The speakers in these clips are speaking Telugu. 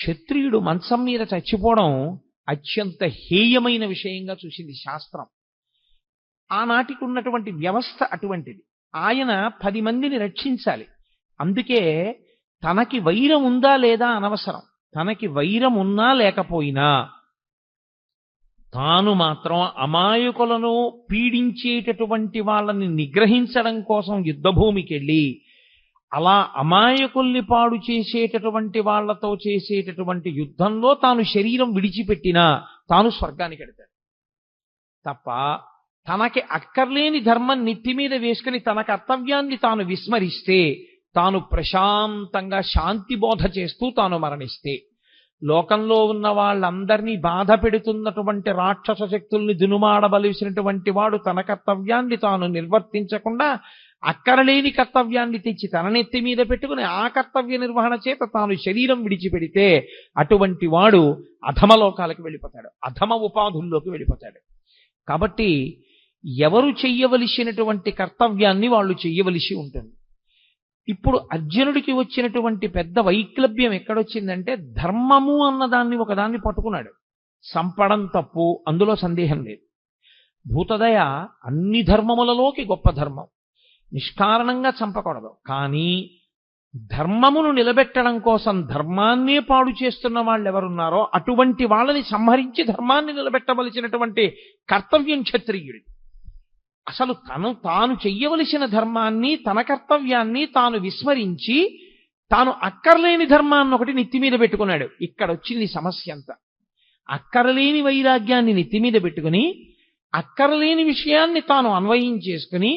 క్షత్రియుడు మంచం మీద చచ్చిపోవడం అత్యంత హేయమైన విషయంగా చూసింది శాస్త్రం. ఆనాటికి ఉన్నటువంటి వ్యవస్థ అటువంటిది. ఆయన 10 మందిని రక్షించాలి. అందుకే తనకి వైరం ఉందా లేదా అనవసరం. తనకి వైరం ఉన్నా లేకపోయినా తాను మాత్రం అమాయకులను పీడించేటటువంటి వాళ్ళని నిగ్రహించడం కోసం యుద్ధభూమికి వెళ్ళి అలా అమాయకుల్ని పాడు చేసేటటువంటి వాళ్లతో చేసేటటువంటి యుద్ధంలో తాను శరీరం విడిచిపెట్టినా తాను స్వర్గానికి వెడతాడు తప్ప తనకి అక్కర్లేని ధర్మం నెత్తి మీద వేసుకుని తన కర్తవ్యాన్ని తాను విస్మరిస్తే, తాను ప్రశాంతంగా శాంతి బోధ చేస్తూ తాను మరణిస్తే, లోకంలో ఉన్న వాళ్ళందరినీ బాధ పెడుతున్నటువంటి రాక్షస శక్తుల్ని దునుమాడవలసినటువంటి వాడు తన కర్తవ్యాన్ని తాను నిర్వర్తించకుండా అక్కరలేని కర్తవ్యాన్ని తెచ్చి తన నెత్తి మీద పెట్టుకుని ఆ కర్తవ్య నిర్వహణ చేత తాను శరీరం విడిచిపెడితే అటువంటి వాడు అధమలోకాలకు వెళ్ళిపోతాడు, అధమ ఉపాధుల్లోకి వెళ్ళిపోతాడు. కాబట్టి ఎవరు చెయ్యవలసినటువంటి కర్తవ్యాన్ని వాళ్ళు చెయ్యవలసి ఉంటుంది. ఇప్పుడు అర్జునుడికి వచ్చినటువంటి పెద్ద వైక్లభ్యం ఎక్కడొచ్చిందంటే, ధర్మము అన్నదాన్ని ఒకదాన్ని పట్టుకున్నాడు. సంపడం తప్పు, అందులో సందేహం లేదు. భూతదయ అన్ని ధర్మములలోకి గొప్ప ధర్మం, నిష్కారణంగా చంపకూడదు. కానీ ధర్మమును నిలబెట్టడం కోసం ధర్మాన్నే పాడు చేస్తున్న వాళ్ళు ఎవరున్నారో అటువంటి వాళ్ళని సంహరించి ధర్మాన్ని నిలబెట్టవలసినటువంటి కర్తవ్యం క్షత్రియుడి. అసలు తాను చెయ్యవలసిన ధర్మాన్ని, తన కర్తవ్యాన్ని తాను విస్మరించి తాను అక్కర్లేని ధర్మాన్ని ఒకటి నెత్తి మీద పెట్టుకున్నాడు. ఇక్కడ వచ్చింది సమస్య అంతా. అక్కరలేని వైరాగ్యాన్ని నెత్తి మీద పెట్టుకుని అక్కరలేని విషయాన్ని తాను అన్వయం చేసుకుని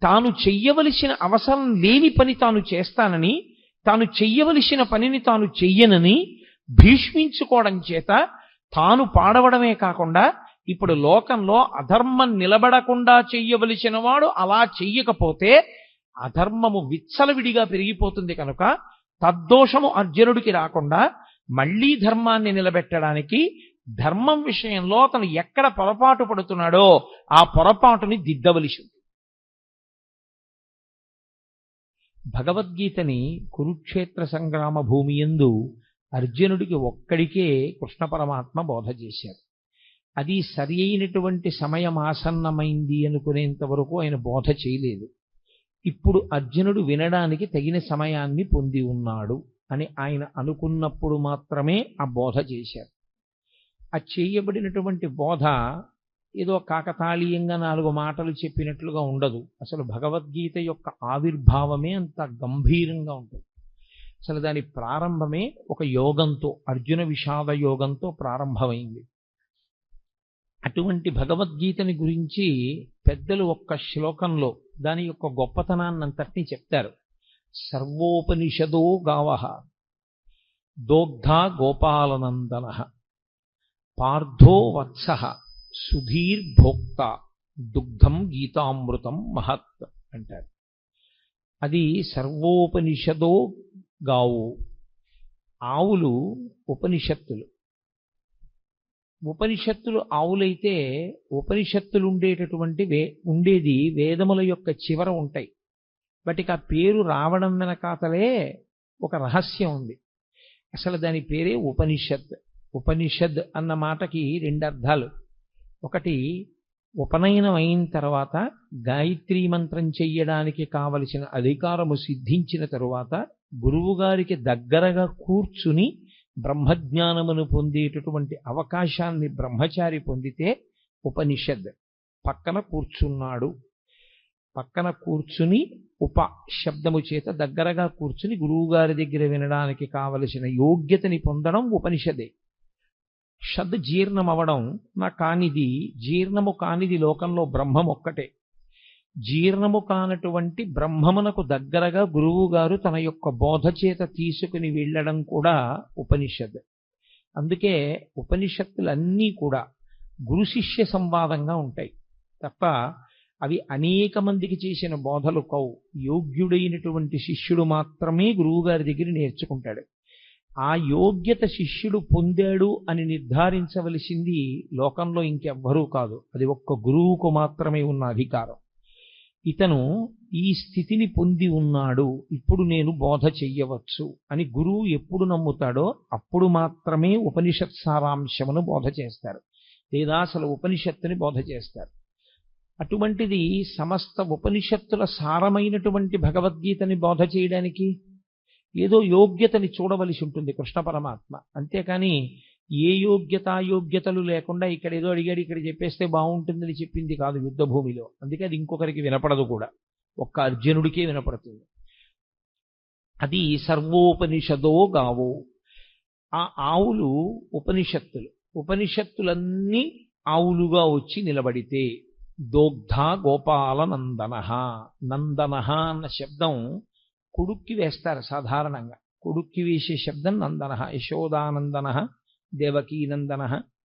తాను చెయ్యవలసిన అవసరం లేని పని తాను చేస్తానని, తాను చెయ్యవలసిన పనిని తాను చెయ్యనని భీష్మించుకోవడం చేత తాను పాడవడమే కాకుండా ఇప్పుడు లోకంలో అధర్మం నిలబడకుండా చెయ్యవలసిన వాడు అలా చెయ్యకపోతే అధర్మము విచ్చలవిడిగా పెరిగిపోతుంది. కనుక తద్దోషము అర్జునుడికి రాకుండా మళ్లీ ధర్మాన్ని నిలబెట్టడానికి ధర్మం విషయంలో అతను ఎక్కడ పొరపాటు పడుతున్నాడో ఆ పొరపాటుని దిద్దవలసి ఉంది. భగవద్గీతని కురుక్షేత్ర సంగ్రామ భూమి యందు అర్జునుడికి ఒక్కడికే కృష్ణ పరమాత్మ బోధ చేశారు. అది సరి అయినటువంటి సమయం ఆసన్నమైంది అనుకునేంత వరకు ఆయన బోధ చేయలేదు. ఇప్పుడు అర్జునుడు వినడానికి తగిన సమయాన్ని పొంది ఉన్నాడు అని ఆయన అనుకున్నప్పుడు మాత్రమే ఆ బోధ చేశారు. ఆ చేయబడినటువంటి బోధ ఏదో కాకతాళీయంగా 4 మాటలు చెప్పినట్లుగా ఉండదు. అసలు భగవద్గీత యొక్క ఆవిర్భావమే అంత గంభీరంగా ఉంటుంది. అసలు దాని ప్రారంభమే ఒక యోగంతో, అర్జున విషాద యోగంతో ప్రారంభమైంది. అటువంటి భగవద్గీతని గురించి పెద్దలు ఒక్క శ్లోకంలో దాని యొక్క గొప్పతనాన్నంతటినీ చెప్తారు. సర్వోపనిషదో గావః దోగ్ధా గోపాలనందనః పార్థో వత్సః సుధీర్భోక్త దుగ్ధం గీతామృతం మహత్ అంటారు. అది సర్వోపనిషదో గావు. ఆవులు ఉపనిషత్తులు. ఉపనిషత్తులు ఆవులైతే ఉపనిషత్తులు ఉండేది వేదముల యొక్క చివర ఉంటాయి. వాటికి ఆ పేరు రావడం వెనకాతలే ఒక రహస్యం ఉంది. అసలు దాని పేరే ఉపనిషత్. ఉపనిషద్ అన్న మాటకి 2 అర్థాలు. ఒకటి, ఉపనయనం అయిన తర్వాత గాయత్రీ మంత్రం చెయ్యడానికి కావలసిన అధికారము సిద్ధించిన తరువాత గురువుగారికి దగ్గరగా కూర్చుని బ్రహ్మజ్ఞానమును పొందేటటువంటి అవకాశాన్ని బ్రహ్మచారి పొందితే ఉపనిషద్. పక్కన కూర్చున్నాడు, పక్కన కూర్చుని ఉప శబ్దము చేత దగ్గరగా కూర్చుని గురువుగారి దగ్గర వినడానికి కావలసిన యోగ్యతని పొందడం ఉపనిషదే. షద్ జీర్ణం అవడం కానిది, జీర్ణము కానిది లోకంలో బ్రహ్మం ఒక్కటే. జీర్ణము కానటువంటి బ్రహ్మమునకు దగ్గరగా గురువుగారు తన యొక్క బోధ చేత తీసుకుని వెళ్ళడం కూడా ఉపనిషద్. అందుకే ఉపనిషత్తులన్నీ కూడా గురు శిష్య సంవాదంగా ఉంటాయి తప్ప అవి అనేక మందికి చేసిన బోధలు కావు. యోగ్యుడైనటువంటి శిష్యుడు మాత్రమే గురువుగారి దగ్గర నేర్చుకుంటాడు. ఆ యోగ్యత శిష్యుడు పొందాడు అని నిర్ధారించవలసింది లోకంలో ఇంకెవ్వరూ కాదు. అది ఒక్క గురువుకు మాత్రమే ఉన్న అధికారం. ఇతను ఈ స్థితిని పొంది ఉన్నాడు, ఇప్పుడు నేను బోధ చెయ్యవచ్చు అని గురువు ఎప్పుడు నమ్ముతాడో అప్పుడు మాత్రమే ఉపనిషత్ సారాంశమును బోధ చేస్తారు, లేదా అసలు ఉపనిషత్తుని బోధ చేస్తారు. అటువంటిది సమస్త ఉపనిషత్తుల సారమైనటువంటి భగవద్గీతని బోధ చేయడానికి ఏదో యోగ్యతని చూడవలసి ఉంటుంది కృష్ణ పరమాత్మ. అంతేకాని ఏ యోగ్యతలు లేకుండా ఇక్కడ ఏదో అడిగాడు ఇక్కడ చెప్పేస్తే బాగుంటుందని చెప్పింది కాదు యుద్ధభూమిలో. అందుకే అది ఇంకొకరికి వినపడదు కూడా, ఒక్క అర్జునుడికే వినపడుతుంది. అది సర్వోపనిషదో గావో. ఆ ఆవులు ఉపనిషత్తులన్నీ ఆవులుగా వచ్చి నిలబడితే దోగ్ధ గోపాల నందన. నందన అన్న శబ్దం కొడుక్కి వేస్తారు సాధారణంగా. కొడుక్కి వేసే శబ్దం నందన. యశోదానందన, దేవకీనందన,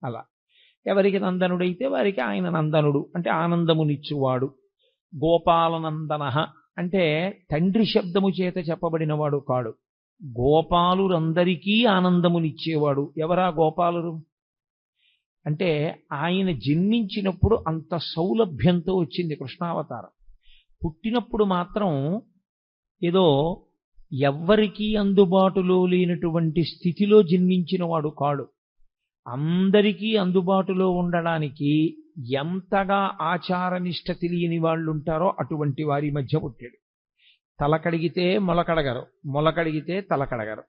అలా. ఎవరికి నందనుడైతే వారికి ఆయన నందనుడు అంటే ఆనందమునిచ్చువాడు. గోపాలనందన అంటే తండ్రి శబ్దము చేత చెప్పబడినవాడు కాడు, గోపాలురందరికీ ఆనందమునిచ్చేవాడు. ఎవరా గోపాలురు అంటే ఆయన జన్మించినప్పుడు అంత సౌలభ్యంతో వచ్చింది కృష్ణావతారం. పుట్టినప్పుడు మాత్రం ఏదో ఎవ్వరికీ అందుబాటులో లేనటువంటి స్థితిలో జన్మించిన వాడు కాడు. అందరికీ అందుబాటులో ఉండడానికి ఎంతగా ఆచారనిష్ట తెలియని వాళ్ళు ఉంటారో అటువంటి వారి మధ్య పుట్టాడు. తలకడిగితే మొలకడగరు, మొలకడిగితే తలకడగరు.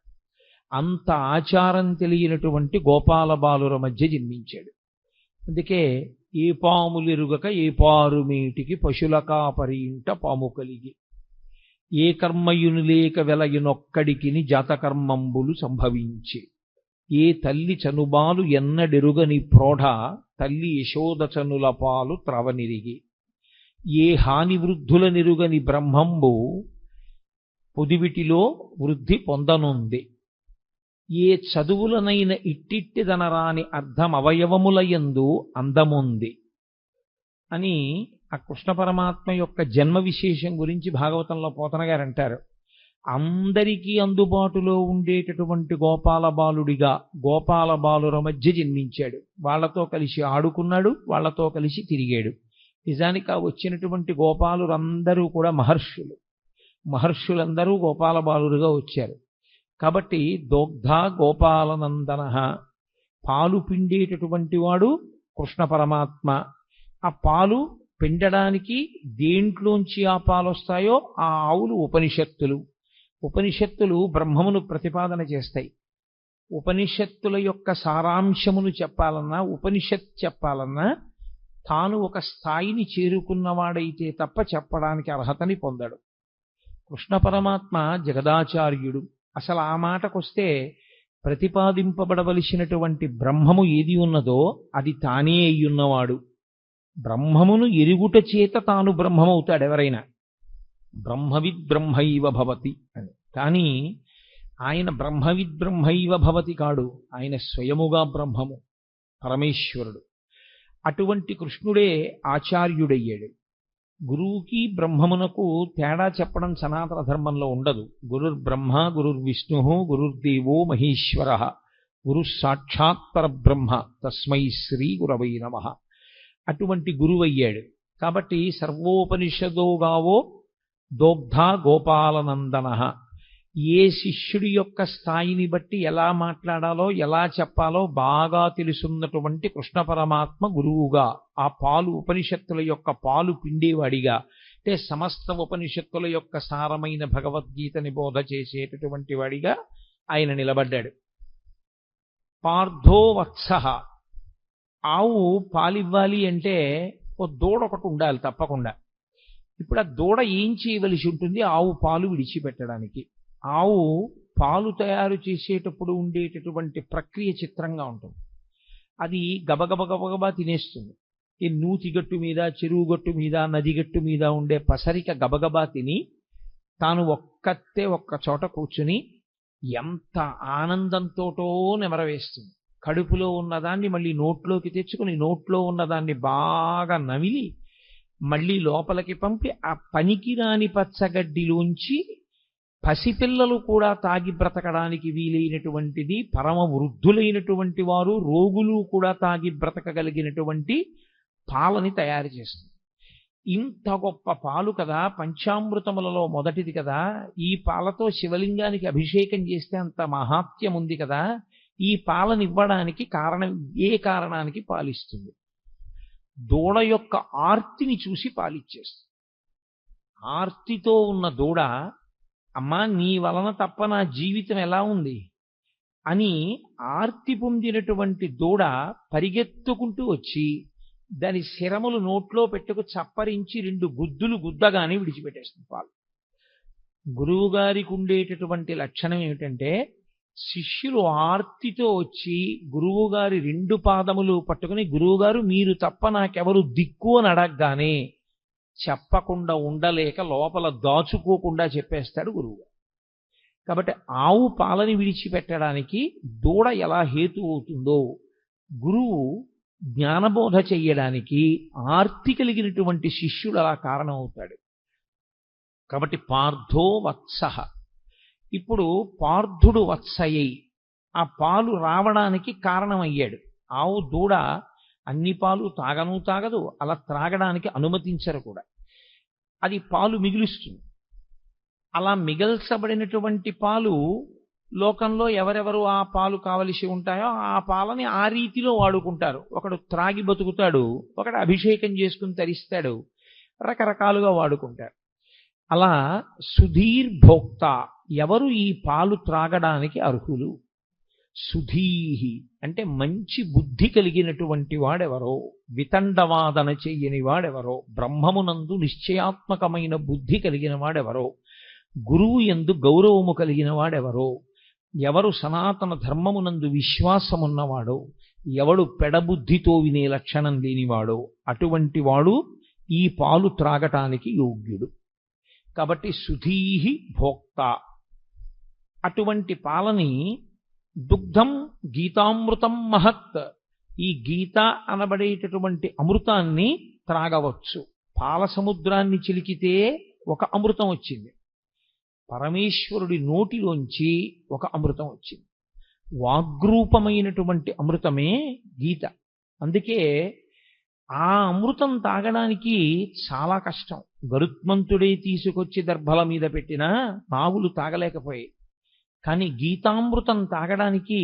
అంత ఆచారం తెలియనటువంటి గోపాల బాలుర మధ్య జన్మించాడు. అందుకే ఏ పాములెరుగక ఏ పారుమేటికి పశుల కాపరి ఇంట పాము కలిగి, ఏ కర్మయును లేక వెలయునొక్కడికిని జాతకర్మంబులు సంభవించి, ఏ తల్లి చనుబాలు ఎన్నడెరుగని ప్రోఢ తల్లి యశోదచనుల పాలు త్రవనిరిగి, ఏ హాని వృద్ధుల నిరుగని బ్రహ్మంబు పొదివిటిలో వృద్ధి పొందనుంది, ఏ చదువులనైన ఇట్టిట్టిదనరాని అర్థం అవయవములయందు అందముంది అని ఆ కృష్ణ పరమాత్మ యొక్క జన్మ విశేషం గురించి భాగవతంలో పోతన గారు అంటారు. అందరికీ అందుబాటులో ఉండేటటువంటి గోపాల బాలుడిగా గోపాల బాలుర మధ్య జన్మించాడు. వాళ్లతో కలిసి ఆడుకున్నాడు, వాళ్లతో కలిసి తిరిగాడు. నిజానికి ఆ వచ్చినటువంటి గోపాలురందరూ కూడా మహర్షులందరూ గోపాల బాలురుగా వచ్చారు. కాబట్టి దోగ్ధ గోపాలనందన, పాలు పిండేటటువంటి వాడు కృష్ణ పరమాత్మ. ఆ పాలు పిండడానికి దేంట్లోంచి ఆ పాలు వస్తాయో ఆ ఆవులు ఉపనిషత్తులు బ్రహ్మమును ప్రతిపాదన చేస్తాయి. ఉపనిషత్తుల యొక్క సారాంశమును చెప్పాలన్నా, ఉపనిషత్ చెప్పాలన్నా తాను ఒక స్థాయిని చేరుకున్నవాడైతే తప్ప చెప్పడానికి అర్హతని పొందాడు. కృష్ణ పరమాత్మ జగదాచార్యుడు. అసలు ఆ మాటకొస్తే ప్రతిపాదింపబడవలసినటువంటి బ్రహ్మము ఏది ఉన్నదో అది తానే అయ్యున్నవాడు. బ్రహ్మమును ఎరుగుట చేత తాను బ్రహ్మమవుతాడు ఎవరైనా. బ్రహ్మవిద్ బ్రహ్మైవ భవతి అని. కానీ ఆయన బ్రహ్మవిద్ బ్రహ్మైవ భవతి కాడు, ఆయన స్వయముగా బ్రహ్మము, పరమేశ్వరుడు. అటువంటి కృష్ణుడే ఆచార్యుడయ్యాడు. గురువుకి బ్రహ్మమునకు తేడా చెప్పడం సనాతన ధర్మంలో ఉండదు. గురుర్బ్రహ్మ గురుర్విష్ణు గురుర్దేవో మహేశ్వర గురు సాక్షాత్ పరబ్రహ్మ తస్మై శ్రీ గురవై నమః. అటువంటి గురువయ్యాడు. కాబట్టి సర్వోపనిషదో గావో దోగ్ధ గోపాలనందన. ఏ శిష్యుడి యొక్క స్థాయిని బట్టి ఎలా మాట్లాడాలో ఎలా చెప్పాలో బాగా తెలుసున్నటువంటి కృష్ణ పరమాత్మ గురువుగా, ఆ పాలు ఉపనిషత్తుల యొక్క పాలు పిండేవాడిగా, అంటే సమస్త ఉపనిషత్తుల యొక్క సారమైన భగవద్గీతని బోధ చేసేటటువంటి వాడిగా ఆయన నిలబడ్డాడు. పార్థో వత్సః. ఆవు పాలివ్వాలి అంటే ఓ దూడ ఒకటి ఉండాలి తప్పకుండా. ఇప్పుడు ఆ దూడ ఏం చేయవలసి ఉంటుంది? ఆవు పాలు విడిచిపెట్టడానికి. ఆవు పాలు తయారు చేసేటప్పుడు ఉండేటటువంటి ప్రక్రియ చిత్రంగా ఉంటుంది. అది గబగబా తినేస్తుంది. ఈ నూతి గట్టు మీద, చెరువు గట్టు మీద, నది గట్టు మీద ఉండే పసరిక గబగబా తిని తాను ఒక్క చోట కూర్చుని ఎంత ఆనందంతోటో నెమరవేస్తుంది. కడుపులో ఉన్నదాన్ని మళ్ళీ నోట్లోకి తెచ్చుకుని నోట్లో ఉన్నదాన్ని బాగా నమిలి మళ్ళీ లోపలికి పంపి ఆ పనికిరాని పచ్చగడ్డిలోంచి పసిపిల్లలు కూడా తాగి బ్రతకడానికి వీలైనటువంటిది, పరమ వృద్ధులైనటువంటి వారు, రోగులు కూడా తాగి బ్రతకగలిగినటువంటి పాలని తయారు చేస్తుంది. ఇంత గొప్ప పాలు కదా, పంచామృతములలో మొదటిది కదా, ఈ పాలతో శివలింగానికి అభిషేకం చేస్తే అంత మహాత్యం ఉంది కదా, ఈ పాలనివ్వడానికి కారణం, ఏ కారణానికి పాలిస్తుంది? దూడ యొక్క ఆర్తిని చూసి పాలిచ్చేస్తుంది. ఆర్తితో ఉన్న దూడ, అమ్మా నీ వలన తప్ప నా జీవితం ఎలా ఉంది అని ఆర్తి పొందినటువంటి దూడ పరిగెత్తుకుంటూ వచ్చి దాని శిరములు నోట్లో పెట్టుకు చప్పరించి 2 గుద్దులు గుద్దగానే విడిచిపెట్టేస్తుంది పాలు. గురువు గారికి ఉండేటటువంటి లక్షణం ఏమిటంటే, శిష్యులు ఆర్తితో వచ్చి గురువు గారి 2 పాదములు పట్టుకుని, గురువుగారు మీరు తప్ప నాకెవరు దిక్కు అని అడగగానే చెప్పకుండా ఉండలేక లోపల దాచుకోకుండా చెప్పేస్తాడు గురువుగారు. కాబట్టి ఆవు పాలని విడిచిపెట్టడానికి దూడ ఎలా హేతు అవుతుందో, గురువు జ్ఞానబోధ చెయ్యడానికి ఆర్తి కలిగినటువంటి శిష్యుడు అలా కారణం అవుతాడు. కాబట్టి పార్థో వత్సః. ఇప్పుడు పార్థుడు వత్సయ్యి ఆ పాలు రావడానికి కారణమయ్యాడు. ఆవు దూడ అన్ని పాలు తాగదు, అలా త్రాగడానికి అనుమతించరు కూడా. అది పాలు మిగులుస్తుంది. అలా మిగల్చబడినటువంటి పాలు లోకంలో ఎవరెవరు ఆ పాలు కావలసి ఉంటాయో ఆ పాలని ఆ రీతిలో వాడుకుంటారు. ఒకడు త్రాగి బతుకుతాడు, ఒకడు అభిషేకం చేసుకుని తరిస్తాడు, రకరకాలుగా వాడుకుంటారు. అలా సుధీర్భోక్త, ఎవరు ఈ పాలు త్రాగడానికి అర్హులు? సుధీహి అంటే మంచి బుద్ధి కలిగినటువంటి వాడెవరో, వితండవాదన చెయ్యని వాడెవరో, బ్రహ్మమునందు నిశ్చయాత్మకమైన బుద్ధి కలిగిన వాడెవరో, గురువు యందు గౌరవము కలిగిన వాడెవరో, ఎవరు సనాతన ధర్మమునందు విశ్వాసమున్నవాడో, ఎవడు పెడబుద్ధితో వినే లక్షణం లేనివాడో అటువంటి వాడు ఈ పాలు త్రాగటానికి యోగ్యుడు. కాబట్టి సుధీహి భోక్త. అటువంటి పాలని దుగ్ధం గీతామృతం మహత్, ఈ గీత అనబడేటటువంటి అమృతాన్ని త్రాగవచ్చు. పాల సముద్రాన్ని చిలికితే ఒక అమృతం వచ్చింది, పరమేశ్వరుడి నోటిలోంచి ఒక అమృతం వచ్చింది. వాగ్రూపమైనటువంటి అమృతమే గీత. అందుకే ఆ అమృతం తాగడానికి చాలా కష్టం. గరుత్మంతుడే తీసుకొచ్చి దర్భల మీద పెట్టినా నాగులు తాగలేకపోయాయి. కానీ గీతామృతం తాగడానికి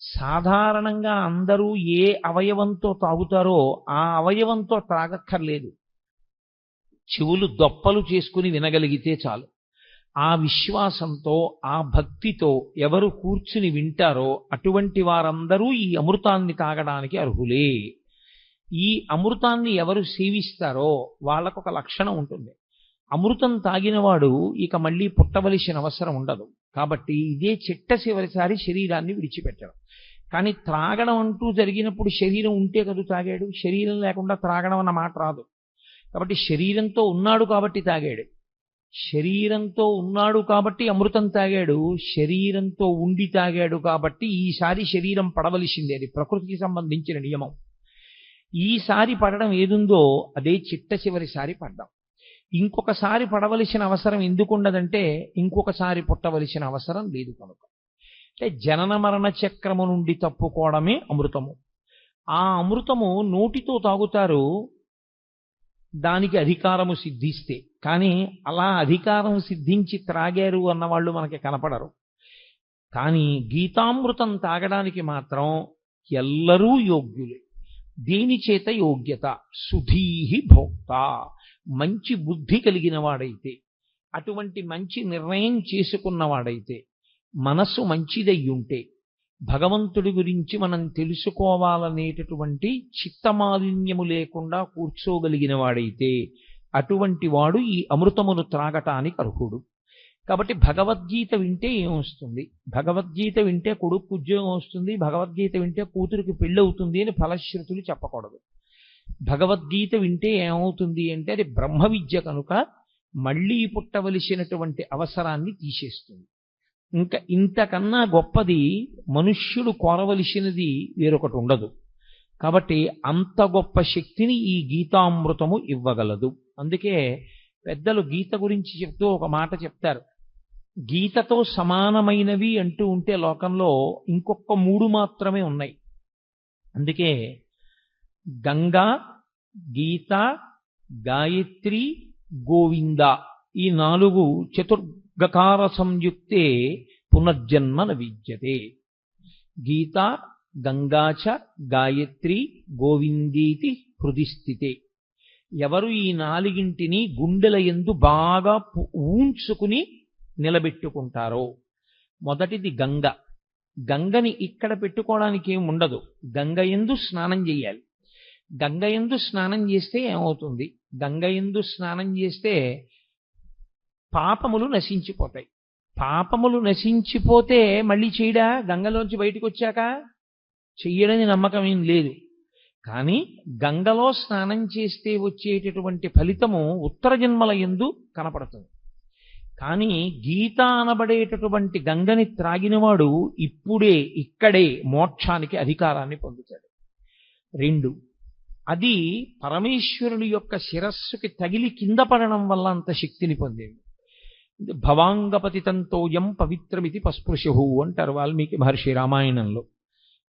సాధారణంగా అందరూ ఏ అవయవంతో తాగుతారో ఆ అవయవంతో త్రాగక్కర్లేదు. చెవులు దొప్పలు చేసుకుని వినగలిగితే చాలు. ఆ విశ్వాసంతో, ఆ భక్తితో ఎవరు కూర్చుని వింటారో అటువంటి వారందరూ ఈ అమృతాన్ని తాగడానికి అర్హులే. ఈ అమృతాన్ని ఎవరు సేవిస్తారో వాళ్ళకొక లక్షణం ఉంటుంది. అమృతం తాగినవాడు ఇక మళ్ళీ పుట్టవలసిన అవసరం ఉండదు. కాబట్టి ఇదే చిట్ట చివరిసారి శరీరాన్ని విడిచిపెట్టడం. కానీ త్రాగడం అంటూ జరిగినప్పుడు శరీరం ఉంటే కదా తాగాడు, శరీరం లేకుండా త్రాగడం అన్న మాట రాదు. కాబట్టి శరీరంతో ఉన్నాడు కాబట్టి తాగాడు, శరీరంతో ఉన్నాడు కాబట్టి అమృతం తాగాడు, శరీరంతో ఉండి తాగాడు కాబట్టి ఈసారి శరీరం పడవలసిందే. అది ప్రకృతికి సంబంధించిన నియమం. ఈసారి పడడం ఏదుందో అదే చిట్ట చివరిసారి పడ్డాం. ఇంకొకసారి పడవలసిన అవసరం ఎందుకుండదంటే ఇంకొకసారి పుట్టవలసిన అవసరం లేదు కనుక. అంటే జనన మరణ చక్రము నుండి తప్పుకోవడమే అమృతము. ఆ అమృతము నోటితో తాగుతారు, దానికి అధికారము సిద్ధిస్తే. కానీ అలా అధికారం సిద్ధించి త్రాగారు అన్నవాళ్ళు మనకి కనపడరు. కానీ గీతామృతం తాగడానికి మాత్రం ఎల్లరూ యోగ్యులే. దేని చేత యోగ్యత? సుధీహి భోక్త, మంచి బుద్ధి కలిగిన వాడైతే, అటువంటి మంచి నిర్ణయం చేసుకున్నవాడైతే, మనస్సు మంచిదయ్యుంటే, భగవంతుడి గురించి మనం తెలుసుకోవాలనేటటువంటి చిత్తమాలిన్యము లేకుండా కూర్చోగలిగిన వాడైతే అటువంటి వాడు ఈ అమృతమును త్రాగటానికి అర్హుడు. కాబట్టి భగవద్గీత వింటే ఏమొస్తుంది? భగవద్గీత వింటే కొడుకు ఉద్యోగం వస్తుంది, భగవద్గీత వింటే కూతురికి పెళ్ళి అవుతుంది అని ఫలశ్రుతులు చెప్పకూడదు. భగవద్గీత వింటే ఏమవుతుంది అంటే అది బ్రహ్మ విద్య కనుక మళ్ళీ పుట్టవలసినటువంటి అవసరాన్ని తీసేస్తుంది. ఇంకా ఇంతకన్నా గొప్పది మనుష్యుడు కోరవలసినది వేరొకటి ఉండదు. కాబట్టి అంత గొప్ప శక్తిని ఈ గీతామృతము ఇవ్వగలదు. అందుకే పెద్దలు గీత గురించి చెప్తూ ఒక మాట చెప్తారు. గీతతో సమానమైనవి అంటూ ఉంటే లోకంలో ఇంకొక 3 మాత్రమే ఉన్నాయి. అందుకే గంగా, గీత, గాయత్రి, గోవింద ఈ 4 చతుర్గకార సంయుక్తే పునర్జన్మ న విద్యతే. గీత, గంగాచ, గాయత్రి, గోవిందీతి హృది స్థితే. ఎవరు ఈ 4ంటిని గుండెల యందు బాగా ఊంచుకుని నిలబెట్టుకుంటారో, మొదటిది గంగ. గంగని ఇక్కడ పెట్టుకోవడానికి ఏం ఉండదు, గంగ యందు స్నానం చేయాలి. గంగ యందు స్నానం చేస్తే ఏమవుతుంది? గంగ యందు స్నానం చేస్తే పాపములు నశించిపోతాయి. పాపములు నశించిపోతే మళ్ళీ చేయడా? గంగలోంచి బయటకు వచ్చాక చెయ్యడని నమ్మకం ఏం లేదు. కానీ గంగలో స్నానం చేస్తే వచ్చేటటువంటి ఫలితము ఉత్తర జన్మల యందు కనపడుతుంది. కానీ గీత అనబడేటటువంటి గంగని త్రాగినవాడు ఇప్పుడే ఇక్కడే మోక్షానికి అధికారాన్ని పొందుతాడు. 2, అది పరమేశ్వరుని యొక్క శిరస్సుకి తగిలి కింద పడడం వల్ల అంత శక్తిని పొందేది. భవాంగపతితంతోయం పవిత్రమితి పస్పృశు అంటారు వాల్మీకి మహర్షి రామాయణంలో.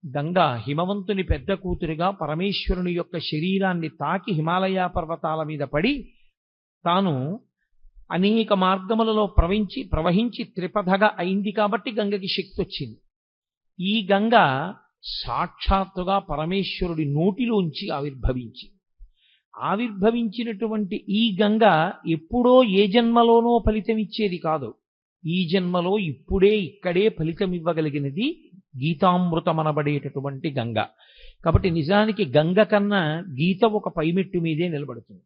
గంగ హిమవంతుని పెద్ద కూతురిగా పరమేశ్వరుని యొక్క శరీరాన్ని తాకి హిమాలయ పర్వతాల మీద పడి తాను అనేక మార్గములలో ప్రవహించి త్రిపథగా అయింది కాబట్టి గంగకి శక్తి వచ్చింది. ఈ గంగ సాక్షాత్తుగా పరమేశ్వరుడి నోటిలోంచి ఆవిర్భవించినటువంటి ఈ గంగ ఎప్పుడో ఏ జన్మలోనో ఫలితమిచ్చేది కాదు. ఈ జన్మలో ఇప్పుడే ఇక్కడే ఫలితమివ్వగలిగినది గీతామృతమనబడేటటువంటి గంగ. కాబట్టి నిజానికి గంగ కన్నా గీత ఒక పైమెట్టు మీదే నిలబడుతుంది.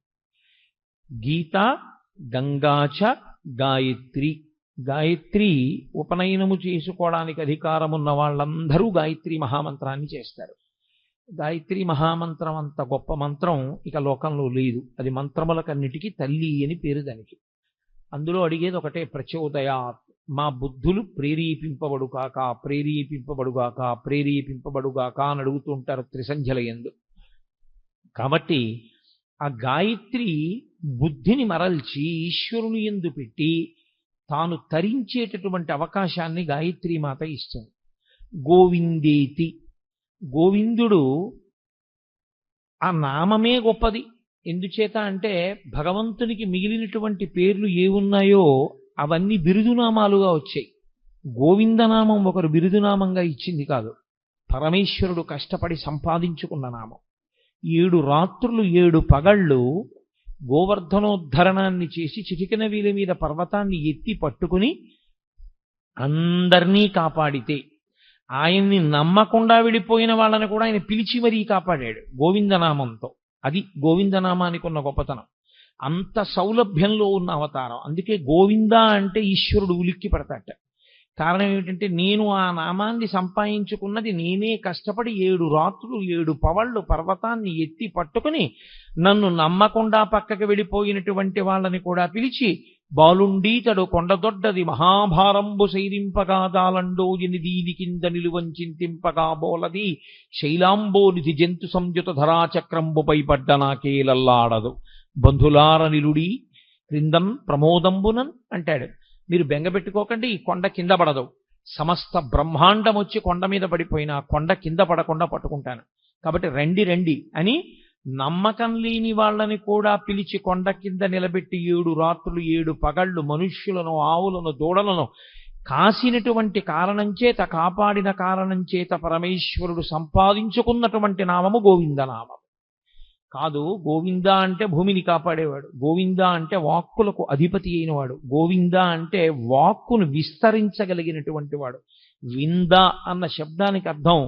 గీత, గంగాచ, గాయత్రి. గాయత్రి ఉపనయనము చేసుకోవడానికి అధికారమున్న వాళ్ళందరూ గాయత్రి మహామంత్రాన్ని చేస్తారు. గాయత్రి మహామంత్రం అంత గొప్ప మంత్రం ఇక లోకంలో లేదు. అది మంత్రములకన్నిటికీ తల్లి అని పేరు దానికి. అందులో అడిగేది ఒకటే, ప్రచోదయాత్, మా బుద్ధులు ప్రేరేపింపబడుగాక ప్రేరేపింపబడుగాక ప్రేరేపింపబడుగాక అని అడుగుతుంటారు త్రిసంధ్యల యందు. కాబట్టి ఆ గాయత్రి బుద్ధిని మరల్చి ఈశ్వరుని యందు పెట్టి తాను తరించేటటువంటి అవకాశాన్ని గాయత్రి మాత ఇస్తుంది. గోవిందేతి, గోవిందుడు ఆ నామమే గొప్పది. ఎందుచేత అంటే భగవంతునికి మిగిలినటువంటి పేర్లు ఏమున్నాయో అవన్నీ బిరుదునామాలుగా వచ్చాయి. గోవిందనామం ఒకరు బిరుదునామంగా ఇచ్చింది కాదు, పరమేశ్వరుడు కష్టపడి సంపాదించుకున్న నామం. 7 రాత్రులు 7 పగళ్ళు గోవర్ధనోద్ధరణాన్ని చేసి చిటికెన వీల మీద పర్వతాన్ని ఎత్తి పట్టుకుని అందరినీ కాపాడితే, ఆయన్ని నమ్మకుండా వెళ్ళిపోయిన వాళ్ళని కూడా ఆయన పిలిచి మరీ కాపాడాడు గోవిందనామంతో. అది గోవిందనామానికి ఉన్న గొప్పతనం. అంత సౌలభ్యంలో ఉన్న అవతారం. అందుకే గోవింద అంటే ఈశ్వరుడు ఉలిక్కి పడతాట. కారణం ఏమిటంటే నేను ఆ నామాన్ని సంపాదించుకున్నది నేనే కష్టపడి 7 రాత్రులు 7 పవళ్ళు పర్వతాన్ని ఎత్తి పట్టుకుని నన్ను నమ్మకుండా పక్కకి వెళ్ళిపోయినటువంటి వాళ్ళని కూడా పిలిచి, బాలుండీతడు కొండదొడ్డది మహాభారంబు సైరింపగా దాలండో ఎనిదీని కింద నిలువంచింతింపగా బోలది శైలాంబోనిధి జంతు సంయుత ధరాచక్రంబుపై పడ్డ నాకేలల్లాడదు బంధులార నిలుడి క్రిందం ప్రమోదంబునన్ అంటాడు. మీరు బెంగపెట్టుకోకండి, ఈ కొండ కింద పడదు. సమస్త బ్రహ్మాండం వచ్చి కొండ మీద పడిపోయినా కొండ కింద పడకుండా పట్టుకుంటాను. కాబట్టి రండి రండి అని నమ్మకం లేని వాళ్ళని కూడా పిలిచి కొండ కింద నిలబెట్టి 7 రాత్రులు 7 పగళ్ళు మనుష్యులను ఆవులను దూడలను కాసినటువంటి కారణం చేత, కాపాడిన కారణం చేత పరమేశ్వరుడు సంపాదించుకున్నటువంటి నామము గోవిందనామం కాదు. గోవింద అంటే భూమిని కాపాడేవాడు, గోవింద అంటే వాక్కులకు అధిపతి అయినవాడు, గోవింద అంటే వాక్కును విస్తరించగలిగినటువంటి వాడు. వింద అన్న శబ్దానికి అర్థం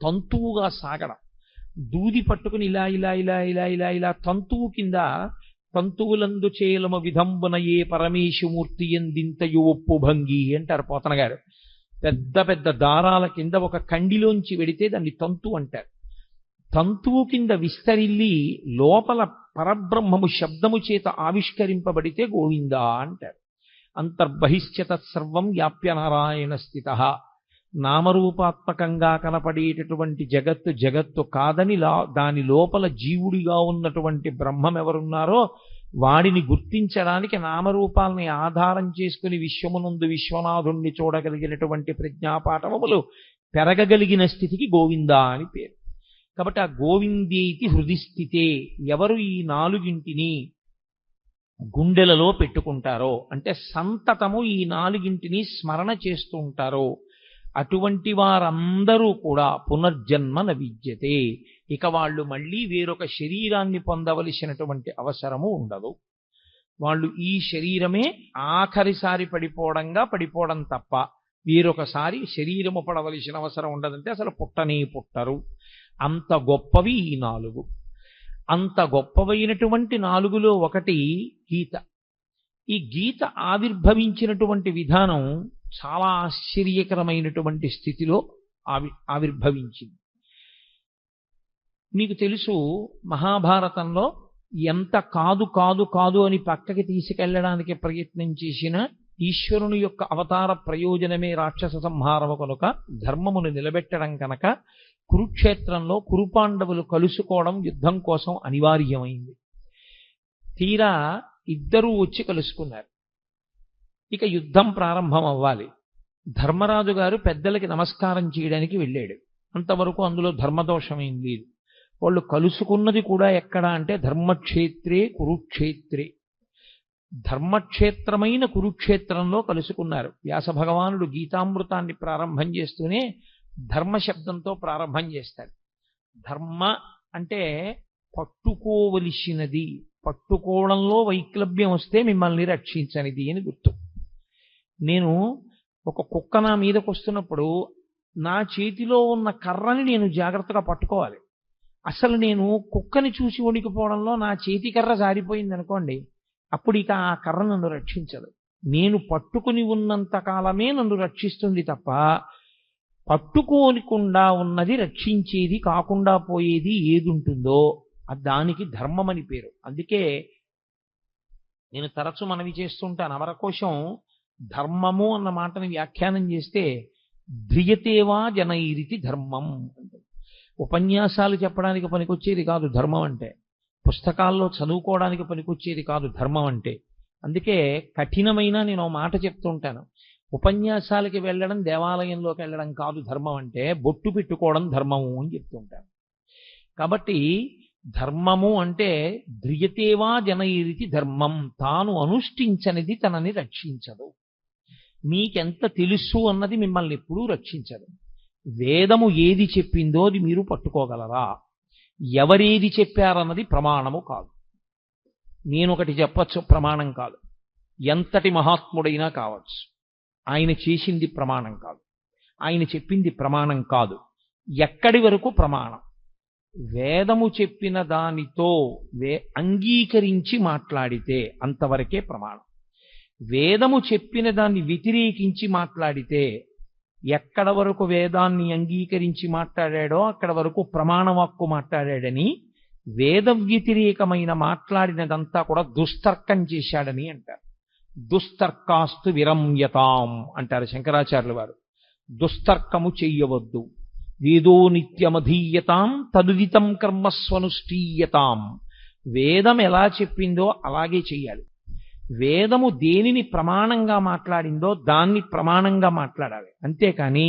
తంతువుగా సాగడం. దూది పట్టుకుని ఇలా ఇలా ఇలా ఇలా ఇలా ఇలా తంతువు కింద తంతువులందు చేలమ విధంబున ఏ పరమేశమూర్తి ఎందింతయు ఒప్పు భంగి అంటారు పోతన గారు. పెద్ద పెద్ద దారాల కింద ఒక కండిలోంచి వెడితే దాన్ని తంతు అంటారు. తంతువు కింద విస్తరిల్లి లోపల పరబ్రహ్మము శబ్దము చేత ఆవిష్కరింపబడితే గోవింద అంటారు. అంతర్బహిష్యత సర్వం వ్యాప్య నారాయణ స్థిత. నామరూపాత్మకంగా కనపడేటటువంటి జగత్తు కాదని దాని లోపల జీవుడిగా ఉన్నటువంటి బ్రహ్మం ఎవరున్నారో వాడిని గుర్తించడానికి నామరూపాలని ఆధారం చేసుకుని విశ్వమునందు విశ్వనాథుణ్ణి చూడగలిగినటువంటి ప్రజ్ఞాపాఠవములు పెరగగలిగిన స్థితికి గోవింద అని పేరు. కాబట్టి ఆ గోవిందేతి హృదిస్థితే, ఎవరు ఈ నాలుగింటిని గుండెలలో పెట్టుకుంటారో, అంటే సంతతము ఈ నాలుగింటిని స్మరణ చేస్తూ ఉంటారో, అటువంటి వారందరూ కూడా పునర్జన్మ న విద్యతే, ఇక వాళ్ళు మళ్ళీ వేరొక శరీరాన్ని పొందవలసినటువంటి అవసరము ఉండదు. వాళ్ళు ఈ శరీరమే ఆఖరిసారి పడిపోవడం తప్ప వేరొకసారి శరీరము పడవలసిన అవసరం ఉండదంటే అసలు పుట్టనే పుట్టరు. అంత గొప్పవి ఈ నాలుగు. అంత గొప్పవైనటువంటి నాలుగులో ఒకటి గీత. ఈ గీత ఆవిర్భవించినటువంటి విధానం చాలా ఆశ్చర్యకరమైనటువంటి స్థితిలో ఆవిర్భవించింది. మీకు తెలుసు, మహాభారతంలో ఎంత కాదు కాదు కాదు అని పక్కకి తీసుకెళ్లడానికి ప్రయత్నం చేసిన ఈశ్వరుని యొక్క అవతార ప్రయోజనమే రాక్షస సంహారము కనుక, ధర్మమును నిలబెట్టడం కనుక కురుక్షేత్రంలో కురుపాండవులు కలుసుకోవడం యుద్ధం కోసం అనివార్యమైంది. తీరా ఇద్దరూ వచ్చి కలుసుకున్నారు. ఇక యుద్ధం ప్రారంభం అవ్వాలి. ధర్మరాజు గారు పెద్దలకి నమస్కారం చేయడానికి వెళ్ళాడు. అంతవరకు అందులో ధర్మదోషమేం లేదు. వాళ్ళు కలుసుకున్నది కూడా ఎక్కడ అంటే ధర్మక్షేత్రే కురుక్షేత్రే, ధర్మక్షేత్రమైన కురుక్షేత్రంలో కలుసుకున్నారు. వ్యాస భగవానుడు గీతామృతాన్ని ప్రారంభం చేస్తూనే ధర్మ శబ్దంతో ప్రారంభం చేస్తాడు. ధర్మ అంటే పట్టుకోవలసినది, పట్టుకోవడంలో వైక్లభ్యం వస్తే మిమ్మల్ని రక్షించనిది అని గుర్తు. నేను ఒక కుక్క నా మీదకి వస్తున్నప్పుడు నా చేతిలో ఉన్న కర్రని నేను జాగ్రత్తగా పట్టుకోవాలి. అసలు నేను కుక్కని చూసి వణికిపోవడంలో నా చేతి కర్ర జారిపోయింది అనుకోండి, అప్పుడు ఇక ఆ కర్ర నన్ను రక్షించదు. నేను పట్టుకుని ఉన్నంత కాలమే నన్ను రక్షిస్తుంది తప్ప పట్టుకోనికుండా ఉన్నది రక్షించేది కాకుండా పోయేది ఏది ఉంటుందో దానికి ధర్మం అని పేరు. అందుకే నేను తరచు మనవి చేస్తుంటాను, అమరకోశం ధర్మము అన్న మాటని వ్యాఖ్యానం చేస్తే ధ్రియతేవా జనైరితి ధర్మం. ఉపన్యాసాలు చెప్పడానికి పనికొచ్చేది కాదు ధర్మం అంటే, పుస్తకాల్లో చదువుకోవడానికి పనికొచ్చేది కాదు ధర్మం అంటే. అందుకే కఠినమైన నేను మాట చెప్తుంటాను, ఉపన్యాసాలకి వెళ్ళడం దేవాలయంలోకి వెళ్ళడం కాదు ధర్మం అంటే, బొట్టు పెట్టుకోవడం ధర్మము అని చెప్తుంటాను. కాబట్టి ధర్మము అంటే ధ్రియతేవా జనైరితి ధర్మం, తాను అనుష్ఠించనిది తనని రక్షించదు. మీకెంత తెలుసు అన్నది మిమ్మల్ని ఎప్పుడూ రక్షించదు. వేదము ఏది చెప్పిందో అది మీరు పట్టుకోగలరా? ఎవరేది చెప్పారన్నది ప్రమాణము కాదు. నేనొకటి చెప్పచ్చు, ప్రమాణం కాదు. ఎంతటి మహాత్ముడైనా కావచ్చు, ఆయన చేసింది ప్రమాణం కాదు, ఆయన చెప్పింది ప్రమాణం కాదు. ఎక్కడి వరకు ప్రమాణం? వేదము చెప్పిన దానితో అంగీకరించి మాట్లాడితే అంతవరకే ప్రమాణం. వేదము చెప్పిన దాన్ని వ్యతిరేకించి మాట్లాడితే ఎక్కడ వరకు వేదాన్ని అంగీకరించి మాట్లాడాడో అక్కడ వరకు ప్రమాణవాక్కు మాట్లాడాడని, వేద వ్యతిరేకమైన మాట్లాడినదంతా కూడా దుస్తర్కం చేశాడని అంటారు. దుస్తర్కాస్తు విరమ్యతాం అంటారు శంకరాచార్యుల వారు. దుస్తర్కము చెయ్యవద్దు. వేదో నిత్యమధీయతాం తదుదితం కర్మస్వనుష్ఠీయతాం. వేదం ఎలా చెప్పిందో అలాగే చెయ్యాలి. వేదము దేనిని ప్రమాణంగా మాట్లాడిందో దాన్ని ప్రమాణంగా మాట్లాడాలి. అంతేకాని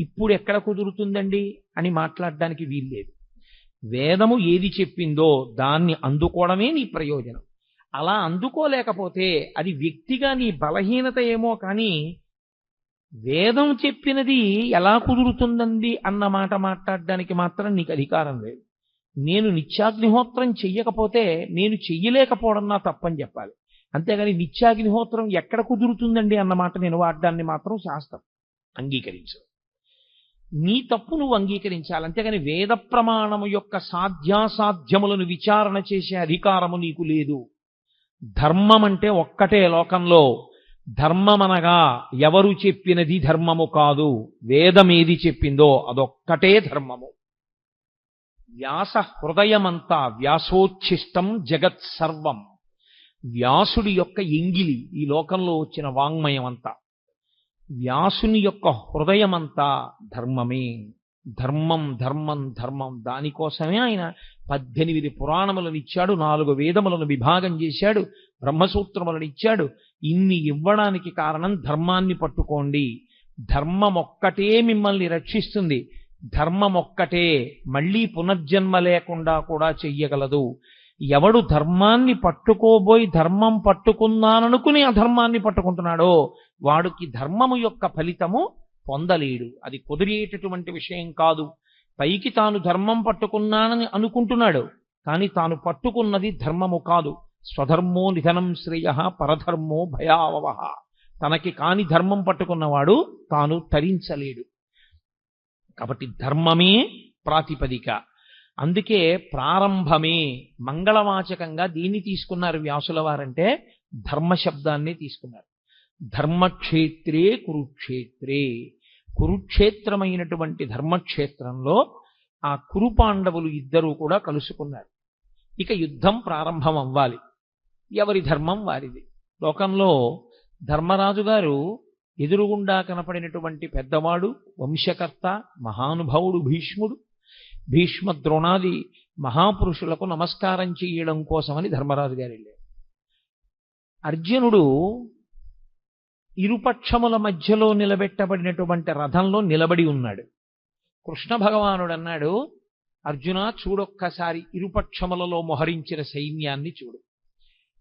ఇప్పుడు ఎక్కడ కుదురుతుందండి అని మాట్లాడడానికి వీల్లేదు. వేదము ఏది చెప్పిందో దాన్ని అందుకోవడమే నీ ప్రయోజనం. అలా అందుకోలేకపోతే అది వ్యక్తిగా నీ బలహీనత ఏమో కానీ వేదం చెప్పినది ఎలా కుదురుతుందండి అన్న మాట మాట్లాడడానికి మాత్రం నీకు అధికారం లేదు. నేను నిత్యాగ్నిహోత్రం చెయ్యకపోతే నేను చెయ్యలేకపోవడం నా తప్పని చెప్పాలి. అంతేగాని నిత్యాగ్నిహోత్రం ఎక్కడ కుదురుతుందండి అన్న మాట నేను వాడడాన్ని మాత్రం శాస్త్రం అంగీకరించదు. నీ తప్పు నువ్వు అంగీకరించాలి. అంతేగాని వేద ప్రమాణము యొక్క సాధ్యాసాధ్యములను విచారణ చేసే అధికారము నీకు లేదు. ధర్మం అంటే ఒక్కటే లోకంలో. ధర్మమనగా ఎవరు చెప్పినది ధర్మము కాదు, వేదం ఏది చెప్పిందో అదొక్కటే ధర్మము. వ్యాస హృదయమంతా వ్యాసోచ్ఛిష్టం జగత్ సర్వం. వ్యాసుడి యొక్క ఎంగిలి ఈ లోకంలో వచ్చిన వాంగ్మయం అంతా, వ్యాసుని యొక్క హృదయమంతా ధర్మమే. ధర్మం ధర్మం ధర్మం. దానికోసమే ఆయన 18 పురాణములను ఇచ్చాడు, 4 వేదములను విభాగం చేశాడు, బ్రహ్మసూత్రములను ఇచ్చాడు. ఇన్ని ఇవ్వడానికి కారణం ధర్మాన్ని పట్టుకోండి, ధర్మం ఒక్కటే మిమ్మల్ని రక్షిస్తుంది. ధర్మం ఒక్కటే మళ్ళీ పునర్జన్మ లేకుండా కూడా చెయ్యగలదు. ఎవడు ధర్మాన్ని పట్టుకోబోయి ధర్మం పట్టుకున్నాననుకుని అధర్మాన్ని పట్టుకుంటున్నాడో వాడికి ధర్మము యొక్క ఫలితము పొందలేడు. అది కుదిరేటటువంటి విషయం కాదు. పైకి తాను ధర్మం పట్టుకున్నానని అనుకుంటున్నాడు, కానీ తాను పట్టుకున్నది ధర్మము కాదు. స్వధర్మో నిధనం శ్రేయ పరధర్మో భయావహ. తనకి కాని ధర్మం పట్టుకున్నవాడు తాను తరించలేడు. కాబట్టి ధర్మమే ప్రాతిపదిక. అందుకే ప్రారంభమే మంగళవాచకంగా దీన్ని తీసుకున్నారు వ్యాసుల వారంటే ధర్మశబ్దాన్ని తీసుకున్నారు. ధర్మక్షేత్రే కురుక్షేత్రే, కురుక్షేత్రమైనటువంటి ధర్మక్షేత్రంలో ఆ కురుపాండవులు ఇద్దరూ కూడా కలుసుకున్నారు. ఇక యుద్ధం ప్రారంభం అవ్వాలి. ఎవరి ధర్మం వారిది. లోకంలో ధర్మరాజు గారు ఎదురుగుండా కనపడినటువంటి పెద్దవాడు, వంశకర్త, మహానుభావుడు భీష్ముడు. భీష్మ ద్రోణాది మహాపురుషులకు నమస్కారం చేయడం కోసమని ధర్మరాజు గారు వెళ్ళారు. అర్జునుడు ఇరుపక్షముల మధ్యలో నిలబెట్టబడినటువంటి రథంలో నిలబడి ఉన్నాడు. కృష్ణ భగవానుడు అన్నాడు, అర్జున చూడొక్కసారి ఇరుపక్షములలో మోహరించిన సైన్యాన్ని చూడు.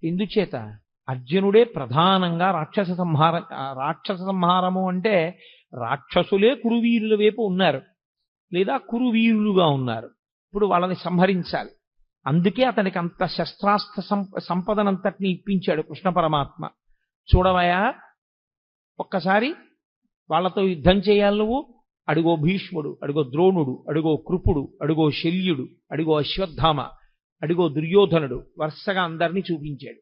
ఎందుచేత అర్జునుడే ప్రధానంగా రాక్షస సంహారము అంటే రాక్షసులే కురువీరుల వైపు ఉన్నారు, లేదా కురువీరులుగా ఉన్నారు. ఇప్పుడు వాళ్ళని సంహరించాలి. అందుకే అతనికి అంత శస్త్రాస్త్ర సంపదనంతటిని ఇప్పించాడు కృష్ణ పరమాత్మ. చూడవయా, ఒక్కసారి వాళ్ళతో యుద్ధం చేయాలి నువ్వు. అడుగో భీష్ముడు, అడుగో ద్రోణుడు, అడుగో కృపుడు, అడుగో శల్యుడు, అడుగో అశ్వత్థామ, అడుగో దుర్యోధనుడు, వరుసగా అందరినీ చూపించాడు.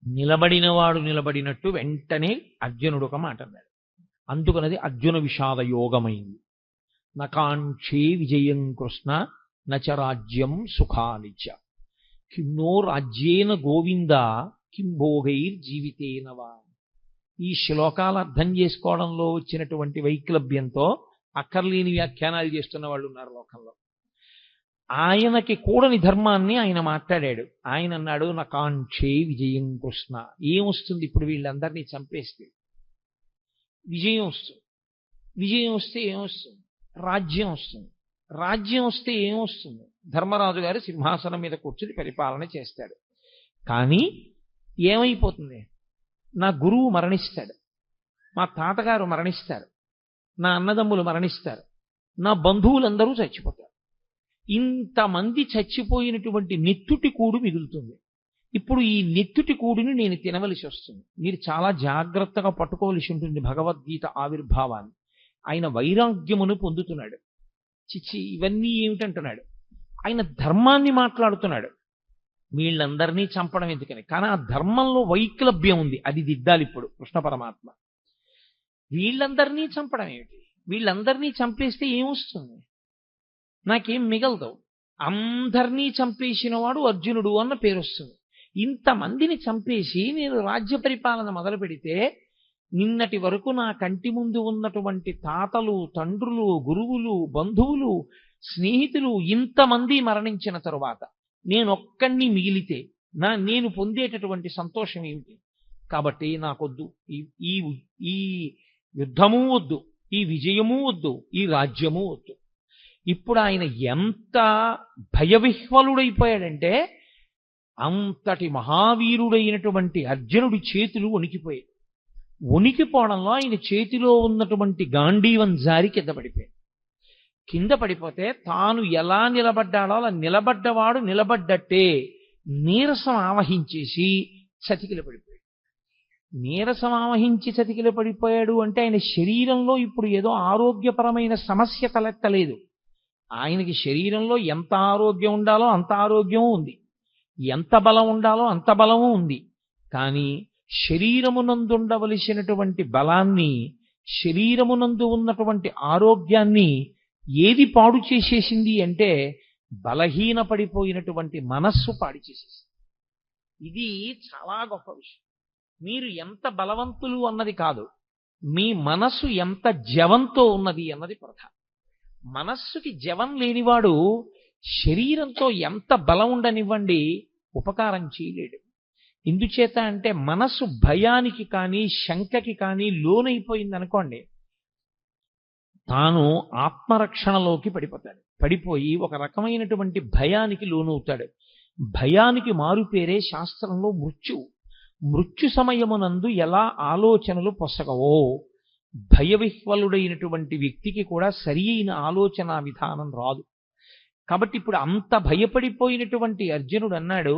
నిలబడినవాడు నిలబడినట్టు వెంటనే అర్జునుడు ఒక మాట అన్నాడు. అందుకనది అర్జున విషాద యోగమైంది. నకాంక్షే విజయం కృష్ణ నచ రాజ్యం సుఖానిచ కిన్నో రాజ్యేన గోవింద కిం భోగైర్జీవితేనవా. ఈ శ్లోకాలు అర్థం చేసుకోవడంలో వచ్చినటువంటి వైక్లభ్యంతో అక్కర్లేని వ్యాఖ్యానాలు చేస్తున్న వాళ్ళు ఉన్నారు లోకంలో. ఆయనకి కూడని ధర్మాన్ని ఆయన మాట్లాడాడు. ఆయన అన్నాడు, నకాంక్షే విజయం కృష్ణ. ఏమొస్తుంది ఇప్పుడు వీళ్ళందరినీ చంపేస్తే? విజయం వస్తుంది. విజయం వస్తే ఏమొస్తుంది? రాజ్యం వస్తుంది. రాజ్యం వస్తే ఏమొస్తుంది? ధర్మరాజు గారు సింహాసనం మీద కూర్చుని పరిపాలన చేస్తాడు. కానీ ఏమైపోతుంది? నా గురువు మరణిస్తాడు, మా తాతగారు మరణిస్తారు, నా అన్నదమ్ములు మరణిస్తారు, నా బంధువులందరూ చచ్చిపోతారు. ఇంతమంది చచ్చిపోయినటువంటి నెత్తుటి కూడు మిగులుతుంది. ఇప్పుడు ఈ నెత్తుటి కూడుని నేను తినవలసి వస్తుంది. మీరు చాలా జాగ్రత్తగా పట్టుకోవలసి ఉంటుంది భగవద్గీత ఆవిర్భావాన్ని. ఆయన వైరాగ్యమును పొందుతున్నాడు. చిచ్చి ఇవన్నీ ఏమిటంటున్నాడు. ఆయన ధర్మాన్ని మాట్లాడుతున్నాడు. వీళ్ళందరినీ చంపడం ఎందుకని? కానీ ఆ ధర్మంలో వైక్లభ్యం ఉంది, అది దిద్దాలి ఇప్పుడు కృష్ణ పరమాత్మ. వీళ్ళందరినీ చంపడం ఏమిటి? వీళ్ళందరినీ చంపేస్తే ఏమొస్తుంది? నాకేం మిగలదు. అందరినీ చంపేసిన వాడు అర్జునుడు అన్న పేరు వస్తుంది. ఇంతమందిని చంపేసి నేను రాజ్య పరిపాలన మొదలు పెడితే నిన్నటి వరకు నా కంటి ముందు ఉన్నటువంటి తాతలు, తండ్రులు, గురువులు, బంధువులు, స్నేహితులు ఇంతమంది మరణించిన తరువాత నేనొక్కడిని మిగిలితే నేను పొందేటటువంటి సంతోషం ఏమిటి? కాబట్టి నాకొద్దు ఈ ఈ యుద్ధము వద్దు, ఈ విజయము వద్దు, ఈ రాజ్యము వద్దు. ఇప్పుడు ఆయన ఎంత భయవిహ్వలుడైపోయాడంటే అంతటి మహావీరుడైనటువంటి అర్జునుడి చేతులు వణికిపోయాయి. వణికిపోవడంలో ఆయన చేతిలో ఉన్నటువంటి గాంధీవం జారి కింద పడిపోయాడు. కింద పడిపోతే తాను ఎలా నిలబడ్డాడో అలా నిలబడ్డవాడు నిలబడ్డట్టే నీరసం ఆవహించేసి చతికిల పడిపోయాడు. నీరసం ఆవహించి చతికిల పడిపోయాడు అంటే ఆయన శరీరంలో ఇప్పుడు ఏదో ఆరోగ్యపరమైన సమస్య తలెత్తలేదు. ఆయనకి శరీరంలో ఎంత ఆరోగ్యం ఉండాలో అంత ఆరోగ్యము ఉంది, ఎంత బలం ఉండాలో అంత బలము ఉంది. కానీ శరీరమునందుండవలసినటువంటి బలాన్ని, శరీరమునందు ఉన్నటువంటి ఆరోగ్యాన్ని ఏది పాడు చేసేసింది అంటే బలహీన పడిపోయినటువంటి మనస్సు పాడు చేసేసింది. ఇది చాలా గొప్ప విషయం. మీరు ఎంత బలవంతులు అన్నది కాదు, మీ మనస్సు ఎంత జవంతో ఉన్నది అన్నది ప్రధానం. మనస్సుకి జవం లేనివాడు శరీరంతో ఎంత బలం ఉండనివ్వండి ఉపకారం చేయలేడు. ఎందుచేత అంటే మనస్సు భయానికి కానీ శంకకి కానీ లోనైపోయింది అనుకోండి, తాను ఆత్మరక్షణలోకి పడిపోతాడు. పడిపోయి ఒక రకమైనటువంటి భయానికి లోనవుతాడు. భయానికి మారుపేరే శాస్త్రంలో మృత్యువు. మృత్యు సమయమునందు ఎలా ఆలోచనలు పొసగవో భయవిహ్వలుడైనటువంటి వ్యక్తికి కూడా సరి అయిన ఆలోచన విధానం రాదు. కాబట్టి ఇప్పుడు అంత భయపడిపోయినటువంటి అర్జునుడు అన్నాడు,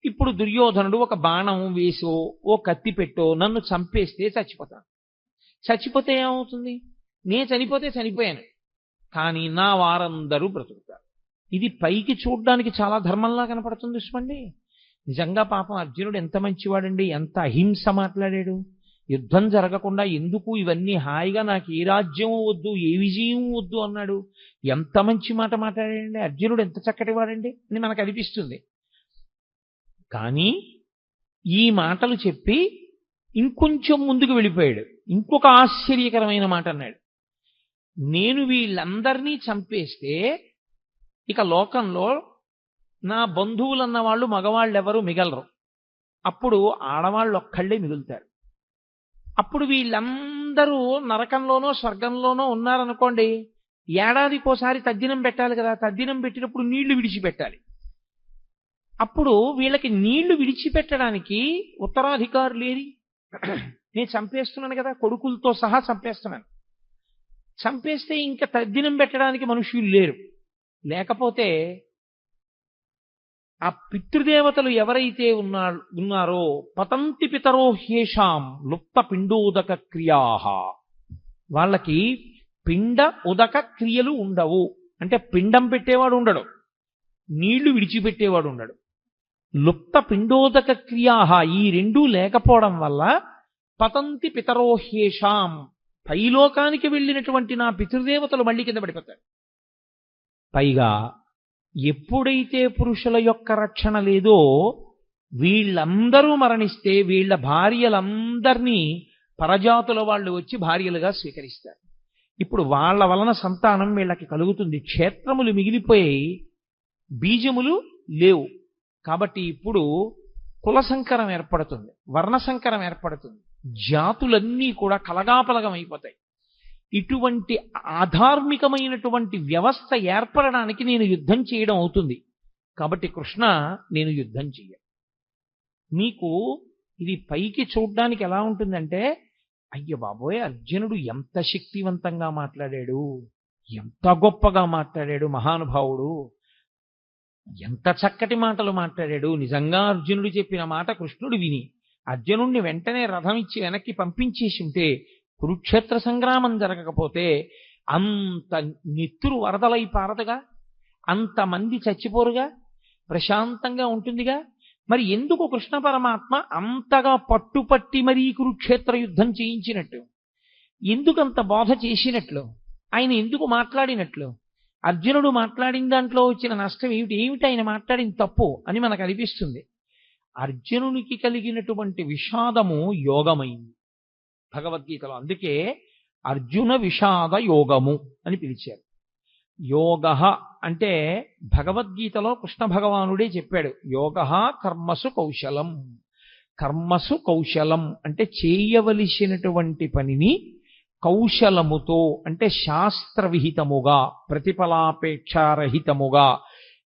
ఇప్పుడు దుర్యోధనుడు ఒక బాణం వేసో ఓ కత్తి పెట్టో నన్ను చంపేస్తే చచ్చిపోతాను. చచ్చిపోతే ఏమవుతుంది? నేను చనిపోతే చనిపోయాను, కానీ నా వారందరూ బ్రతుకుతారు. ఇది పైకి చూడ్డానికి చాలా ధర్మంలా కనపడుతుంది చూసుకోండి. నిజంగా పాపం అర్జునుడు ఎంత మంచివాడండి, ఎంత అహింస మాట్లాడాడు. యుద్ధం జరగకుండా ఎందుకు ఇవన్నీ హాయిగా నాకు ఏ రాజ్యం వద్దు ఏ విజయం వద్దు అన్నాడు. ఎంత మంచి మాట మాట్లాడాడండి అర్జునుడు, ఎంత చక్కటి వాడండి అని మనకు అనిపిస్తుంది. కానీ ఈ మాటలు చెప్పి ఇంకొంచెం ముందుకు వెళ్ళిపోయాడు. ఇంకొక ఆశ్చర్యకరమైన మాట అన్నాడు, నేను వీళ్ళందరినీ చంపేస్తే ఇక లోకంలో నా బంధువులన్న వాళ్ళు మగవాళ్ళు ఎవరు మిగలరు, అప్పుడు ఆడవాళ్ళు ఒక్కళ్ళే మిగులుతారు. అప్పుడు వీళ్ళందరూ నరకంలోనో స్వర్గంలోనో ఉన్నారనుకోండి, ఏడాదికోసారి తద్దినం పెట్టాలి కదా, తద్దినం పెట్టినప్పుడు నీళ్లు విడిచిపెట్టాలి. అప్పుడు వీళ్ళకి నీళ్లు విడిచిపెట్టడానికి ఉత్తరాధికారులు లేది. నేను చంపేస్తున్నాను కదా, కొడుకులతో సహా చంపేస్తున్నాను. చంపేస్తే ఇంకా తద్దినం పెట్టడానికి మనుషులు లేరు. లేకపోతే ఆ పితృదేవతలు ఎవరైతే ఉన్నారో పతంతి పితరో హ్యేషాం లుప్త పిండోదక క్రియా, వాళ్ళకి పిండ ఉదక క్రియలు ఉండవు. అంటే పిండం పెట్టేవాడు ఉండడు, నీళ్లు విడిచిపెట్టేవాడు ఉండడు. లుప్త పిండోదక క్రియా, ఈ రెండూ లేకపోవడం వల్ల పతంతి పితరో హ్యేషాం, పైలోకానికి వెళ్ళినటువంటి నా పితృదేవతలు మళ్ళీ కింద పడిపోతారు. పైగా ఎప్పుడైతే పురుషుల యొక్క రక్షణ లేదో వీళ్ళందరూ మరణిస్తే వీళ్ళ భార్యలందరినీ పరజాతుల వాళ్ళు వచ్చి భార్యలుగా స్వీకరిస్తారు. ఇప్పుడు వాళ్ళ వలన సంతానం వీళ్ళకి కలుగుతుంది. క్షేత్రములు మిగిలిపోయి బీజములు లేవు. కాబట్టి ఇప్పుడు కుల సంకరం ఏర్పడుతుంది, వర్ణ సంకరం ఏర్పడుతుంది, జాతులన్నీ కూడా కలగాపలగం అయిపోతాయి. ఇటువంటి ఆధార్మికమైనటువంటి వ్యవస్థ ఏర్పడడానికి నేను యుద్ధం చేయడం అవుతుంది. కాబట్టి కృష్ణ, నేను యుద్ధం చెయ్య. మీకు ఇది పైకి చూడ్డానికి ఎలా ఉంటుందంటే, అయ్య బాబోయ్ అర్జునుడు ఎంత శక్తివంతంగా మాట్లాడాడు, ఎంత గొప్పగా మాట్లాడాడు మహానుభావుడు, ఎంత చక్కటి మాటలు మాట్లాడాడు. నిజంగా అర్జునుడు చెప్పిన మాట కృష్ణుడు విని అర్జునుడిని వెంటనే రథం ఇచ్చి వెనక్కి పంపించేసి ఉంటే కురుక్షేత్ర సంగ్రామం జరగకపోతే అంత నెత్తురు వరదలై పారదుగా, అంతమంది చచ్చిపోరుగా, ప్రశాంతంగా ఉంటుందిగా. మరి ఎందుకు కృష్ణ పరమాత్మ అంతగా పట్టుపట్టి మరీ కురుక్షేత్ర యుద్ధం చేయించినట్టు, ఎందుకంత బోధ చేసినట్లు, ఆయన ఎందుకు మాట్లాడినట్లు? అర్జునుడు మాట్లాడిన దాంట్లో వచ్చిన నష్టం ఏమిటి ఆయన మాట్లాడిన తప్పు అని మనకు అనిపిస్తుంది. అర్జునునికి కలిగినటువంటి విషాదము యోగమైంది భగవద్గీతలో. అందుకే అర్జున విషాద యోగము అని పిలిచారు. యోగ అంటే భగవద్గీతలో కృష్ణ భగవానుడే చెప్పాడు, యోగ కర్మసు కౌశలం. కర్మసు కౌశలం అంటే చేయవలసినటువంటి పనిని కౌశలముతో, అంటే శాస్త్రవిహితముగా, ప్రతిఫలాపేక్షారహితముగా,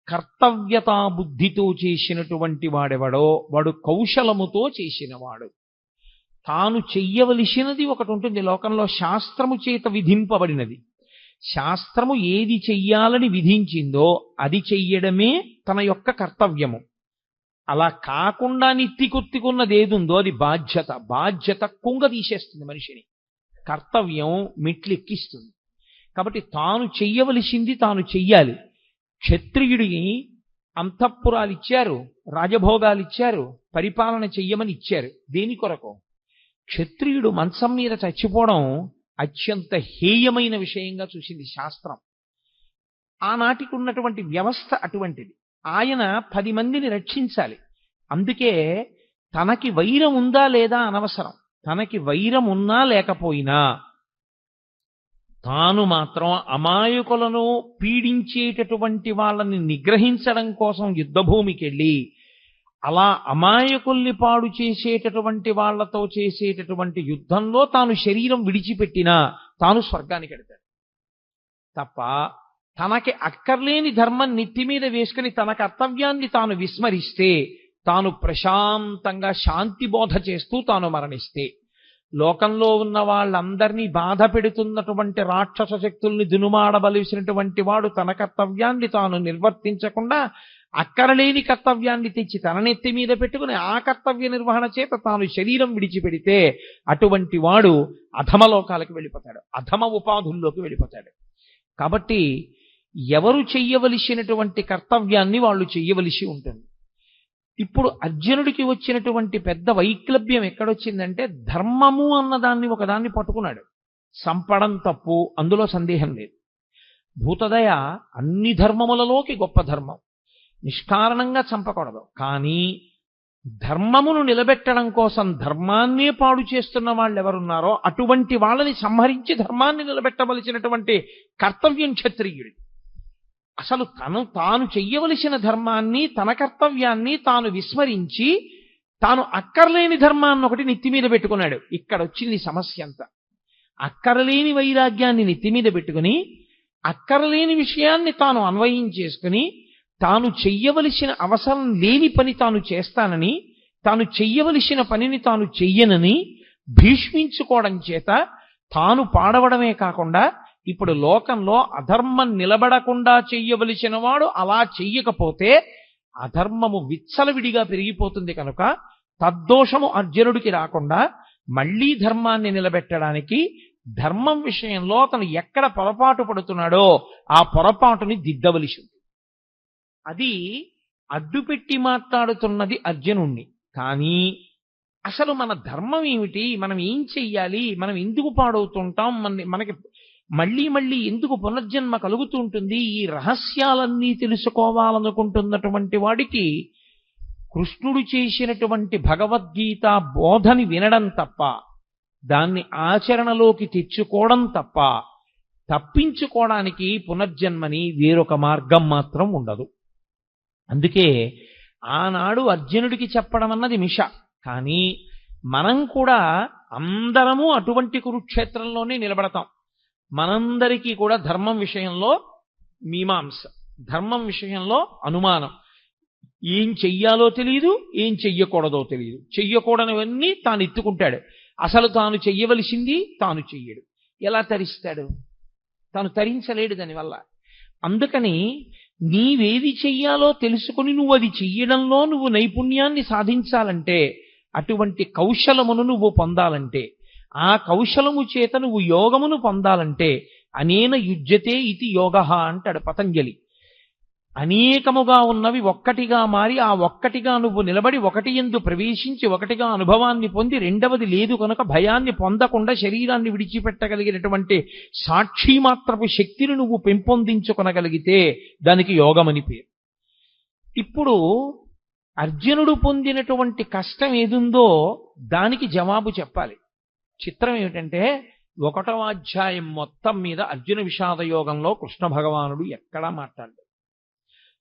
కర్తవ్యతా బుద్ధితో చేసినటువంటి వాడెవడో వాడు కౌశలముతో చేసినవాడు. తాను చెయ్యవలసినది ఒకటి ఉంటుంది లోకంలో, శాస్త్రము చేత విధింపబడినది. శాస్త్రము ఏది చెయ్యాలని విధించిందో అది చెయ్యడమే తన యొక్క కర్తవ్యము. అలా కాకుండా నెత్తికొత్తుకున్నది ఏదుందో అది బాధ్యత. బాధ్యత కుంగ తీసేస్తుంది మనిషిని, కర్తవ్యం మెట్లెక్కిస్తుంది. కాబట్టి తాను చెయ్యవలసింది తాను చెయ్యాలి. క్షత్రియుడిని అంతఃపురాలు ఇచ్చారు, రాజభోగాలు ఇచ్చారు, పరిపాలన చెయ్యమని ఇచ్చారు. దేని కొరకు? క్షత్రియుడు మంచం మీద చచ్చిపోవడం అత్యంత హేయమైన విషయంగా చూసింది శాస్త్రం. ఆనాటికి ఉన్నటువంటి వ్యవస్థ అటువంటిది. ఆయన 10 మందిని రక్షించాలి. అందుకే తనకి వైరం ఉందా లేదా అనవసరం, తనకి వైరం ఉన్నా లేకపోయినా తాను మాత్రం అమాయకులను పీడించేటటువంటి వాళ్ళని నిగ్రహించడం కోసం యుద్ధభూమికి వెళ్ళి అలా అమాయకుల్ని పాడు చేసేటటువంటి వాళ్లతో చేసేటటువంటి యుద్ధంలో తాను శరీరం విడిచిపెట్టినా తాను స్వర్గానికి వెడతాడు తప్ప తనకి అక్కర్లేని ధర్మం నెత్తి మీద వేసుకుని తన కర్తవ్యాన్ని తాను విస్మరిస్తే, తాను ప్రశాంతంగా శాంతి బోధ చేస్తూ తాను మరణిస్తే, లోకంలో ఉన్న వాళ్ళందరినీ బాధ పెడుతున్నటువంటి రాక్షస శక్తుల్ని దునుమాడవలసినటువంటి వాడు తన కర్తవ్యాన్ని తాను నిర్వర్తించకుండా అక్కరలేని కర్తవ్యాన్ని తెచ్చి తన నెత్తి మీద పెట్టుకుని ఆ కర్తవ్య నిర్వహణ చేత తాను శరీరం విడిచిపెడితే అటువంటి వాడు అధమలోకాలకు వెళ్ళిపోతాడు, అధమ ఉపాధుల్లోకి వెళ్ళిపోతాడు. కాబట్టి ఎవరు చెయ్యవలసినటువంటి కర్తవ్యాన్ని వాళ్ళు చెయ్యవలసి ఉంటుంది. ఇప్పుడు అర్జునుడికి వచ్చినటువంటి పెద్ద వైక్లభ్యం ఎక్కడొచ్చిందంటే, ధర్మము అన్నదాన్ని ఒకదాన్ని పట్టుకున్నాడు. సంపడం తప్పు, అందులో సందేహం లేదు. భూతదయ అన్ని ధర్మములలోకి గొప్ప ధర్మం, నిష్కారణంగా చంపకూడదు. కానీ ధర్మమును నిలబెట్టడం కోసం ధర్మాన్నే పాడు చేస్తున్న వాళ్ళు ఎవరున్నారో అటువంటి వాళ్ళని సంహరించి ధర్మాన్ని నిలబెట్టవలసినటువంటి కర్తవ్యం క్షత్రియుడి. అసలు తాను చెయ్యవలసిన ధర్మాన్ని, తన కర్తవ్యాన్ని తాను విస్మరించి తాను అక్కర్లేని ధర్మాన్ని ఒకటి నెత్తి మీద పెట్టుకున్నాడు. ఇక్కడ వచ్చింది సమస్య అంతా. అక్కరలేని వైరాగ్యాన్ని నెత్తి మీద పెట్టుకుని అక్కరలేని విషయాన్ని తాను అన్వయం చేసుకుని తాను చెయ్యవలసిన అవసరం లేని పని తాను చేస్తానని, తాను చెయ్యవలసిన పనిని తాను చెయ్యనని భీష్మించుకోవడం చేత తాను పాడవడమే కాకుండా ఇప్పుడు లోకంలో అధర్మం నిలబడకుండా చెయ్యవలసిన వాడు అలా చెయ్యకపోతే అధర్మము విచ్చలవిడిగా పెరిగిపోతుంది. కనుక తద్దోషము అర్జునుడికి రాకుండా మళ్లీ ధర్మాన్ని నిలబెట్టడానికి ధర్మం విషయంలో అతను ఎక్కడ పొరపాటు పడుతున్నాడో ఆ పొరపాటుని దిద్దవలసి ఉంది. అది అడ్డుపెట్టి మాట్లాడుతున్నది అర్జునుణ్ణి. కానీ అసలు మన ధర్మం ఏమిటి, మనం ఏం చెయ్యాలి, మనం ఎందుకు పాడవుతుంటాం, మనకి మళ్ళీ మళ్ళీ ఎందుకు పునర్జన్మ కలుగుతూ ఉంటుంది, ఈ రహస్యాలన్నీ తెలుసుకోవాలనుకుంటున్నటువంటి వాడికి కృష్ణుడు చేసినటువంటి భగవద్గీత బోధని వినడం తప్ప, దాన్ని ఆచరణలోకి తెచ్చుకోవడం తప్ప తప్పించుకోవడానికి పునర్జన్మని వేరొక మార్గం మాత్రం ఉండదు. అందుకే ఆనాడు అర్జునుడికి చెప్పడం అన్నది మిష. కానీ మనం కూడా అందరము అటువంటి కురుక్షేత్రంలోనే నిలబడతాం. మనందరికీ కూడా ధర్మం విషయంలో మీమాంస, ధర్మం విషయంలో అనుమానం, ఏం చెయ్యాలో తెలియదు, ఏం చెయ్యకూడదో తెలియదు. చెయ్యకూడనివన్నీ తాను ఎత్తుకుంటాడు, అసలు తాను చెయ్యవలసింది తాను చెయ్యడు. ఎలా తరిస్తాడు? తాను తరించలేడు దానివల్ల. అందుకని నీవేది చెయ్యాలో తెలుసుకుని నువ్వు అది చెయ్యడంలో నువ్వు నైపుణ్యాన్ని సాధించాలంటే, అటువంటి కౌశలమును నువ్వు పొందాలంటే, ఆ కౌశలము చేత నువ్వు యోగమును పొందాలంటే అనేన యుజ్యతే ఇది యోగః అంటాడు పతంజలి. అనేకముగా ఉన్నవి ఒక్కటిగా మారి ఆ ఒక్కటిగా నువ్వు నిలబడి ఒకటి యందు ప్రవేశించి ఒకటిగా అనుభవాన్ని పొంది రెండవది లేదు కనుక భయాన్ని పొందకుండా శరీరాన్ని విడిచిపెట్టగలిగినటువంటి సాక్షి మాత్రపు శక్తిని నువ్వు పెంపొందించుకొనగలిగితే దానికి యోగమని పేరు. ఇప్పుడు అర్జునుడు పొందినటువంటి కష్టం ఏదుందో దానికి జవాబు చెప్పాలి. చిత్రం ఏమిటంటే 1వ అధ్యాయం మొత్తం మీద అర్జున విషాద యోగంలో కృష్ణ భగవానుడు ఎక్కడా మాట్లాడలేదు.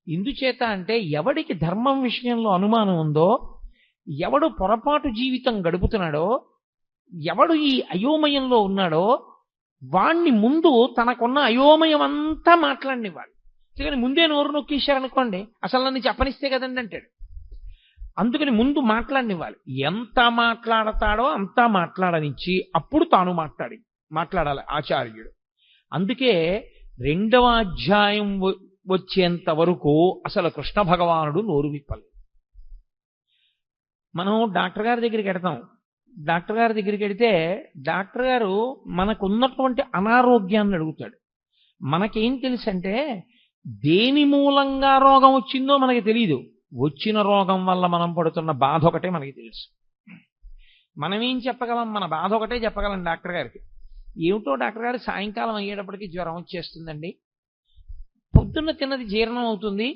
ఎందుచేత అంటే ఎవడికి ధర్మం విషయంలో అనుమానం ఉందో, ఎవడు పొరపాటు జీవితం గడుపుతున్నాడో, ఎవడు ఈ అయోమయంలో ఉన్నాడో వాణ్ణి ముందు తనకున్న అయోమయం అంతా మాట్లాడినివ్వాలి. అందుకని ముందే నోరు నొక్కేశారనుకోండి, అసలు నన్ను చెప్పనిస్తే కదండి అంటాడు. అందుకని ముందు మాట్లాడినివ్వాలి. ఎంత మాట్లాడతాడో అంతా మాట్లాడనిచ్చి అప్పుడు తాను మాట్లాడాలి ఆచార్యుడు. అందుకే 2వ అధ్యాయం వచ్చేంత వరకు అసలు కృష్ణ భగవానుడు నోరు విప్పలేదు. మనం డాక్టర్ గారి దగ్గరికి వెడతాం. డాక్టర్ గారి దగ్గరికి వెడితే డాక్టర్ గారు మనకున్నటువంటి అనారోగ్యాన్ని అడుగుతాడు. మనకేం తెలుసు అంటే దేని మూలంగా రోగం వచ్చిందో మనకి తెలియదు, వచ్చిన రోగం వల్ల మనం పడుతున్న బాధ ఒకటే మనకి తెలుసు. మనం ఏం చెప్పగలం? మన బాధ ఒకటే చెప్పగలం డాక్టర్ గారికి. ఏమిటో డాక్టర్ గారు సాయంకాలం అయ్యేటప్పటికి జ్వరం వచ్చేస్తుందండి, పొద్దున్న తిన్నది జీర్ణం అవుతుంది,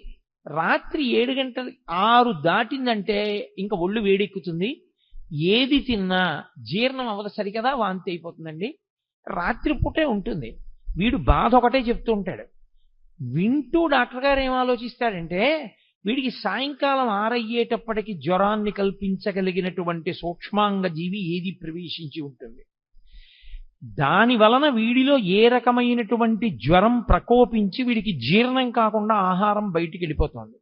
రాత్రి 7 గంటలు 6 దాటిందంటే ఇంకా ఒళ్ళు వేడెక్కుతుంది, ఏది తిన్నా జీర్ణం అవ్వదు, సరికదా వాంతి అయిపోతుందండి, రాత్రి పూటే ఉంటుంది. వీడు బాధ ఒకటే చెప్తూ ఉంటాడు. వింటూ డాక్టర్ గారు ఏం ఆలోచిస్తాడంటే వీడికి సాయంకాలం 6 అయ్యేటప్పటికి జ్వరాన్ని కల్పించగలిగినటువంటి సూక్ష్మాంగ జీవి ఏది ప్రవేశించి ఉంటుంది. దాని వలన వీడిలో ఏ రకమైనటువంటి జ్వరం ప్రకోపించి వీడికి జీర్ణం కాకుండా ఆహారం బయటికి వెళ్ళిపోతుంది.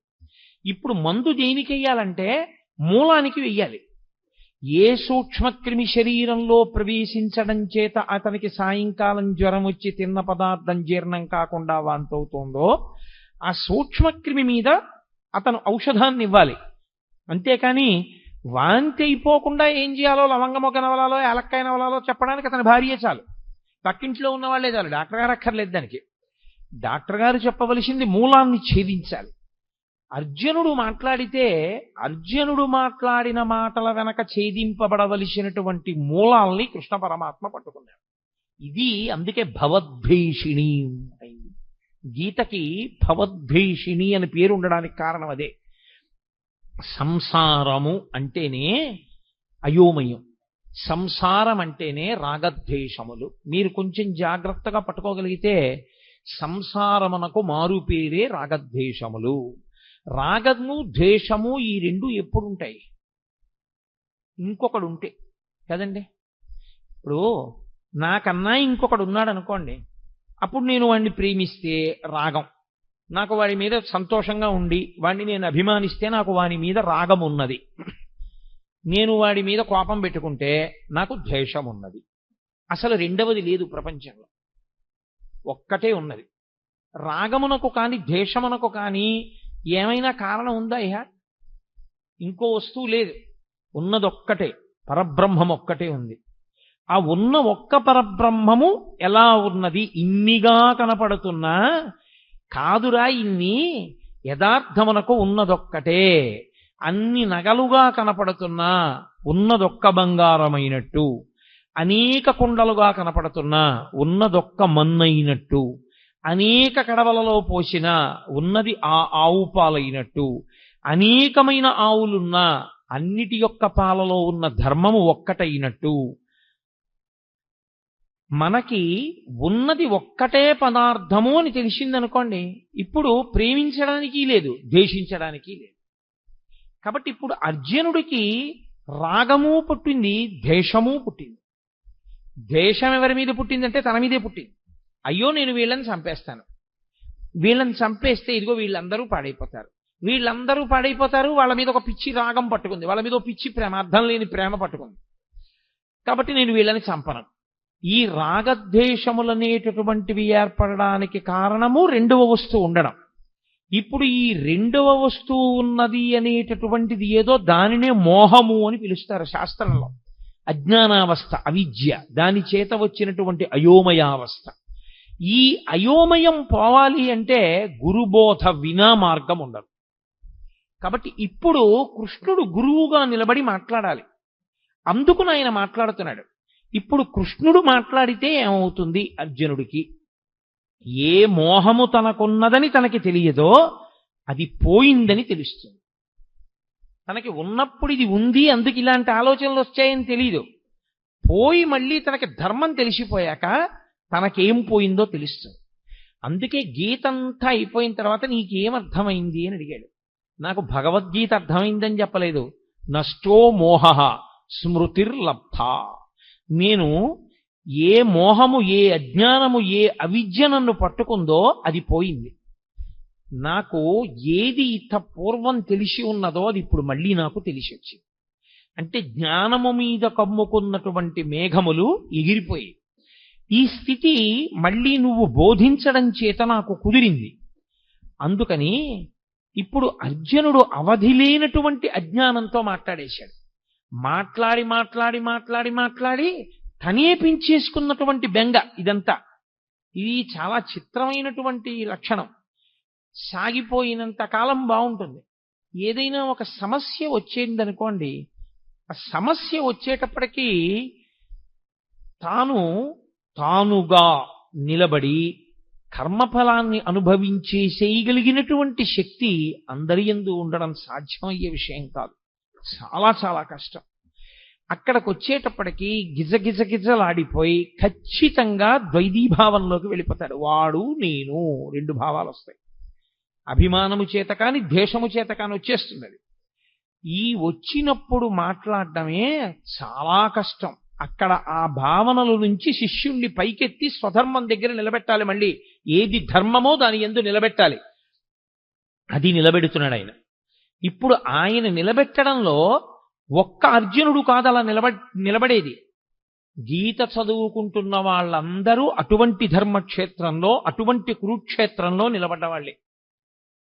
ఇప్పుడు మందు దేనికి వెయ్యాలంటే మూలానికి వెయ్యాలి. ఏ సూక్ష్మక్రిమి శరీరంలో ప్రవేశించడం చేత అతనికి సాయంకాలం జ్వరం వచ్చి తిన్న పదార్థం జీర్ణం కాకుండా వాంతవుతోందో ఆ సూక్ష్మక్రిమి మీద అతను ఔషధాన్ని ఇవ్వాలి. అంతేకాని వాంతి అయిపోకుండా ఏం చేయాలో లవంగమొగ్గ నవలాలో ఏలక్కాయ నవలాలో చెప్పడానికి అతని భార్యే చాలు, పక్కింట్లో ఉన్న వాళ్ళే చాలు, డాక్టర్ గారు అక్కర్లేదు దానికి. డాక్టర్ గారు చెప్పవలసింది మూలాన్ని ఛేదించాలి. అర్జునుడు మాట్లాడితే అర్జునుడు మాట్లాడిన మాటల వెనక ఛేదింపబడవలసినటువంటి మూలాల్ని కృష్ణ పరమాత్మ పట్టుకున్నాడు. ఇది అందుకే భవద్భీషిణి అయింది. గీతకి భవద్భీషిణి అని పేరు ఉండడానికి కారణం అదే. సంసారము అంటేనే అయోమయం, సంసారం అంటేనే రాగద్వేషములు. మీరు కొంచెం జాగ్రత్తగా పట్టుకోగలిగితే సంసారమునకు మారు పేరే రాగద్వేషములు. రాగము ద్వేషము ఈ రెండు ఎప్పుడుంటాయి? ఇంకొకడు ఉంటే కదండి. ఇప్పుడు నాకన్నా ఇంకొకడు ఉన్నాడు అనుకోండి, అప్పుడు నేను వాడిని ప్రేమిస్తే రాగం, నాకు వాడి మీద సంతోషంగా ఉండి వాడిని నేను అభిమానిస్తే నాకు వాడి మీద రాగం ఉన్నది. నేను వాడి మీద కోపం పెట్టుకుంటే నాకు ద్వేషం ఉన్నది. అసలు రెండవది లేదు ప్రపంచంలో, ఒక్కటే ఉన్నది. రాగమునకు కానీ ద్వేషమునకు కానీ ఏమైనా కారణం ఉందా? ఇంకో వస్తువు లేదు, ఉన్నదొక్కటే, పరబ్రహ్మం ఒక్కటే ఉంది. ఆ ఉన్న ఒక్క పరబ్రహ్మము ఎలా ఉన్నది? ఇన్నిగా కనపడుతున్నా కాదురా, ఇన్ని యథార్థమునకు ఉన్నదొక్కటే. అన్ని నగలుగా కనపడుతున్నా ఉన్నదొక్క బంగారమైనట్టు, అనేక కుండలుగా కనపడుతున్నా ఉన్నదొక్క మన్నైనట్టు, అనేక కడవలలో పోసిన ఉన్నది ఆ ఆవు పాలైనట్టు, అనేకమైన ఆవులున్నా అన్నిటి యొక్క పాలలో ఉన్న ధర్మము ఒక్కటైనట్టు, మనకి ఉన్నది ఒక్కటే పదార్థము అని తెలిసిందనుకోండి, ఇప్పుడు ప్రేమించడానికి లేదు, ద్వేషించడానికి లేదు. కాబట్టి ఇప్పుడు అర్జునుడికి రాగము పుట్టింది, ద్వేషము పుట్టింది. ద్వేషం ఎవరి మీద పుట్టిందంటే తన మీదే పుట్టింది. అయ్యో నేను వీళ్ళని చంపేస్తాను, వీళ్ళని చంపేస్తే ఇదిగో వీళ్ళందరూ పాడైపోతారు, వీళ్ళందరూ పాడైపోతారు, వాళ్ళ మీద ఒక పిచ్చి రాగం పట్టుకుంది, వాళ్ళ మీద ఒక పిచ్చి ప్రేమ, అర్థం లేని ప్రేమ పట్టుకుంది, కాబట్టి నేను వీళ్ళని చంపను. ఈ రాగద్వేషములనేటటువంటివి ఏర్పడడానికి కారణము రెండవ వస్తువు ఉండడం. ఇప్పుడు ఈ రెండవ వస్తువు ఉన్నది అనేటటువంటిది ఏదో, దానినే మోహము అని పిలుస్తారు శాస్త్రంలో. అజ్ఞానావస్థ, అవిద్య, దాని చేత వచ్చినటువంటి అయోమయావస్థ. ఈ అయోమయం పోవాలి అంటే గురుబోధ వినా మార్గం ఉండదు. కాబట్టి ఇప్పుడు కృష్ణుడు గురువుగా నిలబడి మాట్లాడాలి. అందుకు ఆయన మాట్లాడుతున్నాడు. ఇప్పుడు కృష్ణుడు మాట్లాడితే ఏమవుతుంది? అర్జునుడికి ఏ మోహము తనకున్నదని తనకి తెలియదో అది పోయిందని తెలుస్తుంది. తనకి ఉన్నప్పుడు ఇది ఉంది, అందుకు ఇలాంటి ఆలోచనలు వచ్చాయని తెలియదు. పోయి మళ్ళీ తనకి ధర్మం తెలిసిపోయాక తనకేం పోయిందో తెలుస్తుంది. అందుకే గీతంతా అయిపోయిన తర్వాత నీకేమర్థమైంది అని అడిగాడు. నాకు భగవద్గీత అర్థమైందని చెప్పలేదు. నష్టో మోహ స్మృతిర్లబ్ధ. నేను ఏ మోహము, ఏ అజ్ఞానము, ఏ అవిద్య నన్ను పట్టుకుందో అది పోయింది. నాకు ఏది ఇంత పూర్వం తెలిసి ఉన్నదో అది ఇప్పుడు మళ్ళీ నాకు తెలిసి వచ్చింది. అంటే జ్ఞానము మీద కమ్ముకున్నటువంటి మేఘములు ఎగిరిపోయి ఈ స్థితి మళ్ళీ నువ్వు బోధించడం చేత నాకు కుదిరింది. అందుకని ఇప్పుడు అర్జునుడు అవధి లేనటువంటి అజ్ఞానంతో మాట్లాడేశాడు. మాట్లాడి మాట్లాడి మాట్లాడి మాట్లాడి తనే పెంచేసుకున్నటువంటి బెంగ ఇదంతా. ఇది చాలా చిత్రమైనటువంటి లక్షణం. సాగిపోయినంత కాలం బాగుంటుంది. ఏదైనా ఒక సమస్య వచ్చేందనుకోండి, ఆ సమస్య వచ్చేటప్పటికీ తానుగా నిలబడి కర్మఫలాన్ని అనుభవించేసేయగలిగినటువంటి శక్తి అందరి యందు ఉండడం సాధ్యమయ్యే విషయం కాదు. చాలా చాలా కష్టం. అక్కడికి వచ్చేటప్పటికీ గిజగిజగిజలాడిపోయి ఖచ్చితంగా ద్వైతీభావంలోకి వెళ్ళిపోతాడు. వాడు నేను రెండు భావాలు వస్తాయి. అభిమానము చేత కాని ద్వేషము చేత కాని వచ్చేస్తుంది. అది ఈ వచ్చినప్పుడు మాట్లాడడమే చాలా కష్టం. అక్కడ ఆ భావనల నుంచి శిష్యుణ్ణి పైకెత్తి స్వధర్మం దగ్గర నిలబెట్టాలి. మళ్ళీ ఏది ధర్మమో దాని యందు నిలబెట్టాలి. అది నిలబెడుతున్నాడు ఆయన. ఇప్పుడు ఆయన నిలబెట్టడంలో ఒక్క అర్జునుడు కాదు అలా నిలబడేది. గీత చదువుకుంటున్న వాళ్ళందరూ అటువంటి ధర్మక్షేత్రంలో, అటువంటి కురుక్షేత్రంలో నిలబడ్డవాళ్ళే.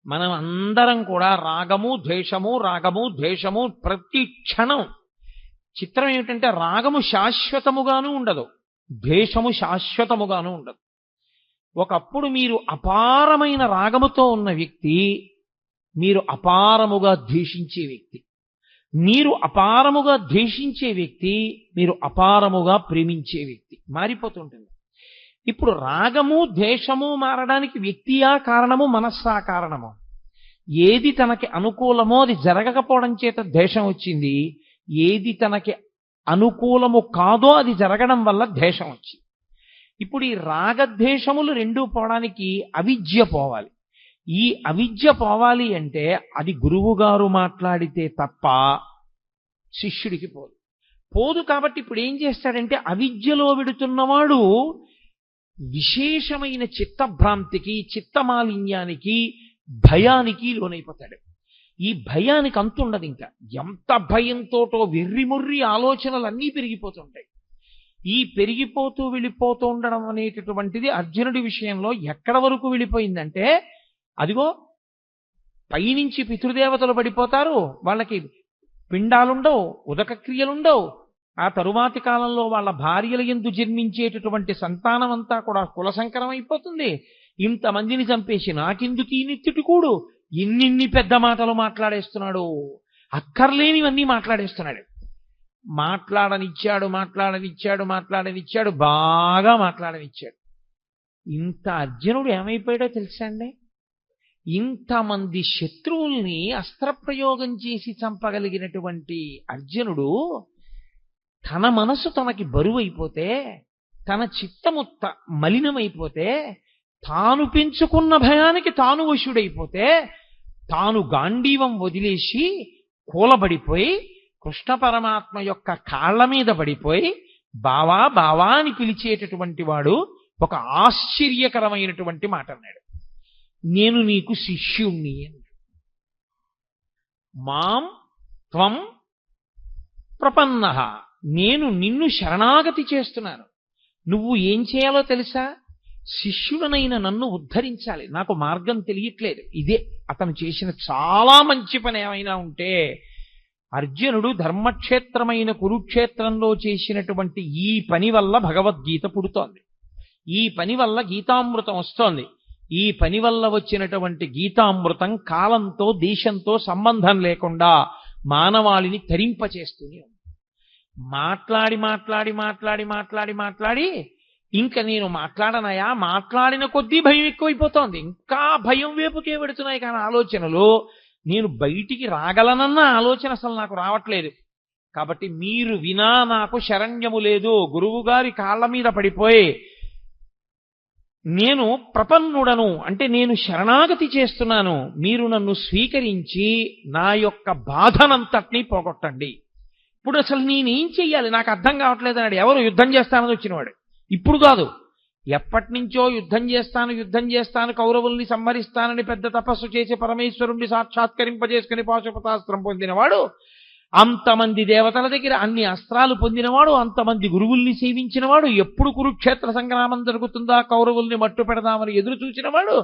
మనం అందరం కూడా రాగము ద్వేషము ప్రతి క్షణం. చిత్రం ఏమిటంటే రాగము శాశ్వతముగాను ఉండదు, ద్వేషము శాశ్వతముగాను ఉండదు. ఒకప్పుడు మీరు అపారమైన రాగముతో ఉన్న వ్యక్తి మీరు అపారముగా ద్వేషించే వ్యక్తి, మీరు అపారముగా ద్వేషించే వ్యక్తి మీరు అపారముగా ప్రేమించే వ్యక్తి మారిపోతుంటుంది. ఇప్పుడు రాగము ద్వేషము మారడానికి వ్యక్తియా కారణము, మనస్సా కారణము? ఏది తనకి అనుకూలమో అది జరగకపోవడం చేత ద్వేషం వచ్చింది, ఏది తనకి అనుకూలము కాదో అది జరగడం వల్ల ద్వేషం వచ్చింది. ఇప్పుడు ఈ రాగద్వేషములు రెండూ పోవడానికి అవిద్య పోవాలి. ఈ అవిద్య పోవాలి అంటే అది గురువుగారు మాట్లాడితే తప్ప శిష్యుడికి పోదు. కాబట్టి ఇప్పుడు ఏం చేస్తాడంటే అవిద్యలో విడుతున్నవాడు విశేషమైన చిత్తభ్రాంతికి, చిత్తమాలిన్యానికి, భయానికి లోనైపోతాడు. ఈ భయానికి అంతుండదు. ఇంకా ఎంత భయంతోటో వెర్రిమొర్రి ఆలోచనలన్నీ పెరిగిపోతుంటాయి. ఈ పెరిగిపోతూ వెళ్ళిపోతూ ఉండడం అనేటటువంటిది అర్జునుడి విషయంలో ఎక్కడ వరకు వెళ్ళిపోయిందంటే, అదిగో పైనుంచి పితృదేవతలు పడిపోతారు, వాళ్ళకి పిండాలుండవు, ఉదక క్రియలుండవు. ఆ తరువాతి కాలంలో వాళ్ళ భార్యల యందు జన్మించేటటువంటి సంతానం అంతా కూడా కులసంకరం అయిపోతుంది. ఇంతమందిని చంపేసి నాకెందుకు ఈ నిత్యుటికూడు, ఇన్నిన్ని పెద్ద మాటలు మాట్లాడేస్తున్నాడు, అక్కర్లేనివన్నీ మాట్లాడేస్తున్నాడు. మాట్లాడనిచ్చాడు, బాగా మాట్లాడనిచ్చాడు. ఇంత అర్జునుడు ఏమైపోయాడో తెలుసా అండి? ఇంతమంది శత్రువుల్ని అస్త్రప్రయోగం చేసి చంపగలిగినటువంటి అర్జునుడు తన మనసు తనకి బరువైపోతే, తన చిత్తము మలినమైపోతే, తాను పెంచుకున్న భయానికి తాను వశుడైపోతే, తాను గాంధీవం వదిలేసి కూలబడిపోయి కృష్ణ పరమాత్మ యొక్క కాళ్ల మీద పడిపోయి బావా బావా అని పిలిచేటటువంటి వాడు ఒక ఆశ్చర్యకరమైనటువంటి మాట అన్నాడు. నేను నీకు శిష్యుణ్ణి అని. మాం త్వం ప్రపన్నః, నేను నిన్ను శరణాగతి చేస్తున్నాను. నువ్వు ఏం చేయాలో తెలుసా? శిష్యుడనైన నన్ను ఉద్ధరించాలి. నాకు మార్గం తెలియట్లేదు. ఇదే అతను చేసిన చాలా మంచి పని. ఏమైనా ఉంటే అర్జునుడు ధర్మక్షేత్రమైన కురుక్షేత్రంలో చేసినటువంటి ఈ పని వల్ల భగవద్గీత పుడుతోంది. ఈ పని వల్ల గీతామృతం వస్తోంది. ఈ పని వల్ల వచ్చినటువంటి గీతామృతం కాలంతో, దేశంతో సంబంధం లేకుండా మానవాళిని తరింపచేస్తూనే ఉంది. మాట్లాడి ఇంకా నేను మాట్లాడనయా, మాట్లాడిన కొద్దీ భయం ఎక్కువైపోతోంది. ఇంకా భయం వైపుకే పెడుతున్నాయి కానీ ఆలోచనలు. నేను బయటికి రాగలనన్న ఆలోచన అసలు నాకు రావట్లేదు. కాబట్టి మీరు వినా నాకు శరణ్యము లేదు. గురువుగారి కాళ్ళ మీద పడిపోయి నేను ప్రపన్నుడను అంటే నేను శరణాగతి చేస్తున్నాను, మీరు నన్ను స్వీకరించి నా యొక్క బాధనంతటినీ పోగొట్టండి. ఇప్పుడు అసలు నేనేం చెయ్యాలి నాకు అర్థం కావట్లేదు అన్నాడు. ఎవరు? యుద్ధం చేస్తానని వచ్చినవాడు. ఇప్పుడు కాదు, ఎప్పటి నుంచో యుద్ధం చేస్తాను, కౌరవుల్ని సంహరిస్తానని పెద్ద తపస్సు చేసి పరమేశ్వరుణ్ణి సాక్షాత్కరింపజేసుకుని పాశుపతాస్త్రం పొందినవాడు, అంతమంది దేవతల దగ్గర అన్ని అస్త్రాలు పొందినవాడు, అంతమంది గురువుల్ని సేవించినవాడు, ఎప్పుడు కురుక్షేత్ర సంగ్రామం జరుగుతుందా కౌరవుల్ని మట్టు పెడదామని ఎదురు చూసినవాడు,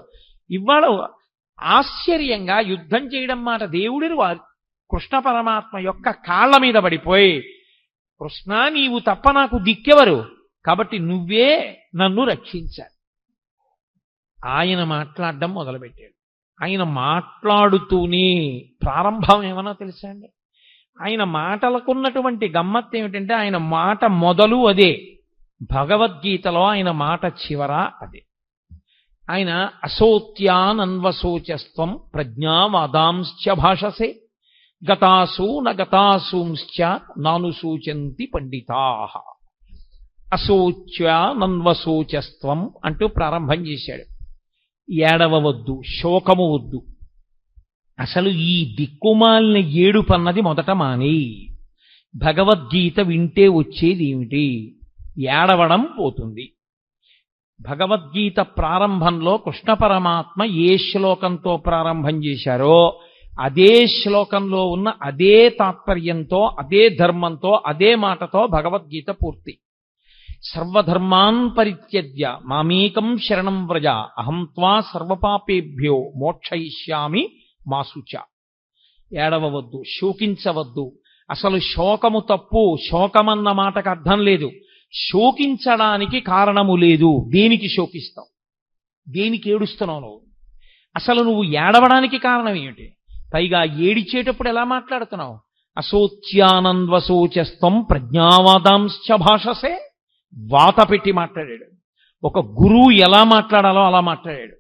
ఇవాళ ఆశ్చర్యంగా యుద్ధం చేయడం మాట దేవుడిని కృష్ణ పరమాత్మ యొక్క కాళ్ల మీద పడిపోయి, కృష్ణ నీవు తప్ప నాకు దిక్కెవరు, కాబట్టి నువ్వే నన్ను రక్షించాలి. ఆయన మాట్లాడడం మొదలుపెట్టాడు. ఆయన మాట్లాడుతూనే ప్రారంభం ఏమన్నా తెలుసా అండి? ఆయన మాటలకున్నటువంటి గమ్మత్తు ఏమిటంటే ఆయన మాట మొదలు అదే, భగవద్గీతలో ఆయన మాట చివర అదే. ఆయన అసోత్యానన్వశోచస్త్వం ప్రజ్ఞావాదాంశ్చ భాషసే గతాసు నగతాసూంశ్చ నానుసూచంతి పండితాః. అశోచ్యానన్వశోచస్త్వం అంటూ ప్రారంభం చేశాడు. ఏడవవద్దు, శోకము వద్దు, అసలు ఈ దిక్కుమాలిన ఏడుపన్నది మొదట మానేయి. భగవద్గీత వింటే వచ్చేది ఏమిటి? ఏడవడం పోతుంది. భగవద్గీత ప్రారంభంలో కృష్ణ పరమాత్మ ఏ శ్లోకంతో ప్రారంభం చేశారో అదే శ్లోకంలో ఉన్న అదే తాత్పర్యంతో, అదే ధర్మంతో, అదే మాటతో భగవద్గీత పూర్తి. సర్వధర్మాన్ పరిత్యజ్య మామేకం శరణం వ్రజ అహం త్వా సర్వపాపేభ్యో మోక్షయిష్యామి మా శుచ. ఏడవవద్దు, శోకించవద్దు. అసలు శోకము తప్పు. శోకమన్న మాటకు అర్థం లేదు. శోకించడానికి కారణము లేదు. దేనికి శోకిస్తావు? దేనికి ఏడుస్తున్నావు నువ్వు? అసలు నువ్వు ఏడవడానికి కారణం ఏమిటి? పైగా ఏడిచేటప్పుడు ఎలా మాట్లాడుతున్నావు? అశోచ్యానంద్వశోచస్తం ప్రజ్ఞావాదాంశ్చ భాషసే. వాత పెట్టి మాట్లాడాడు. ఒక గురువు ఎలా మాట్లాడాలో అలా మాట్లాడాడు.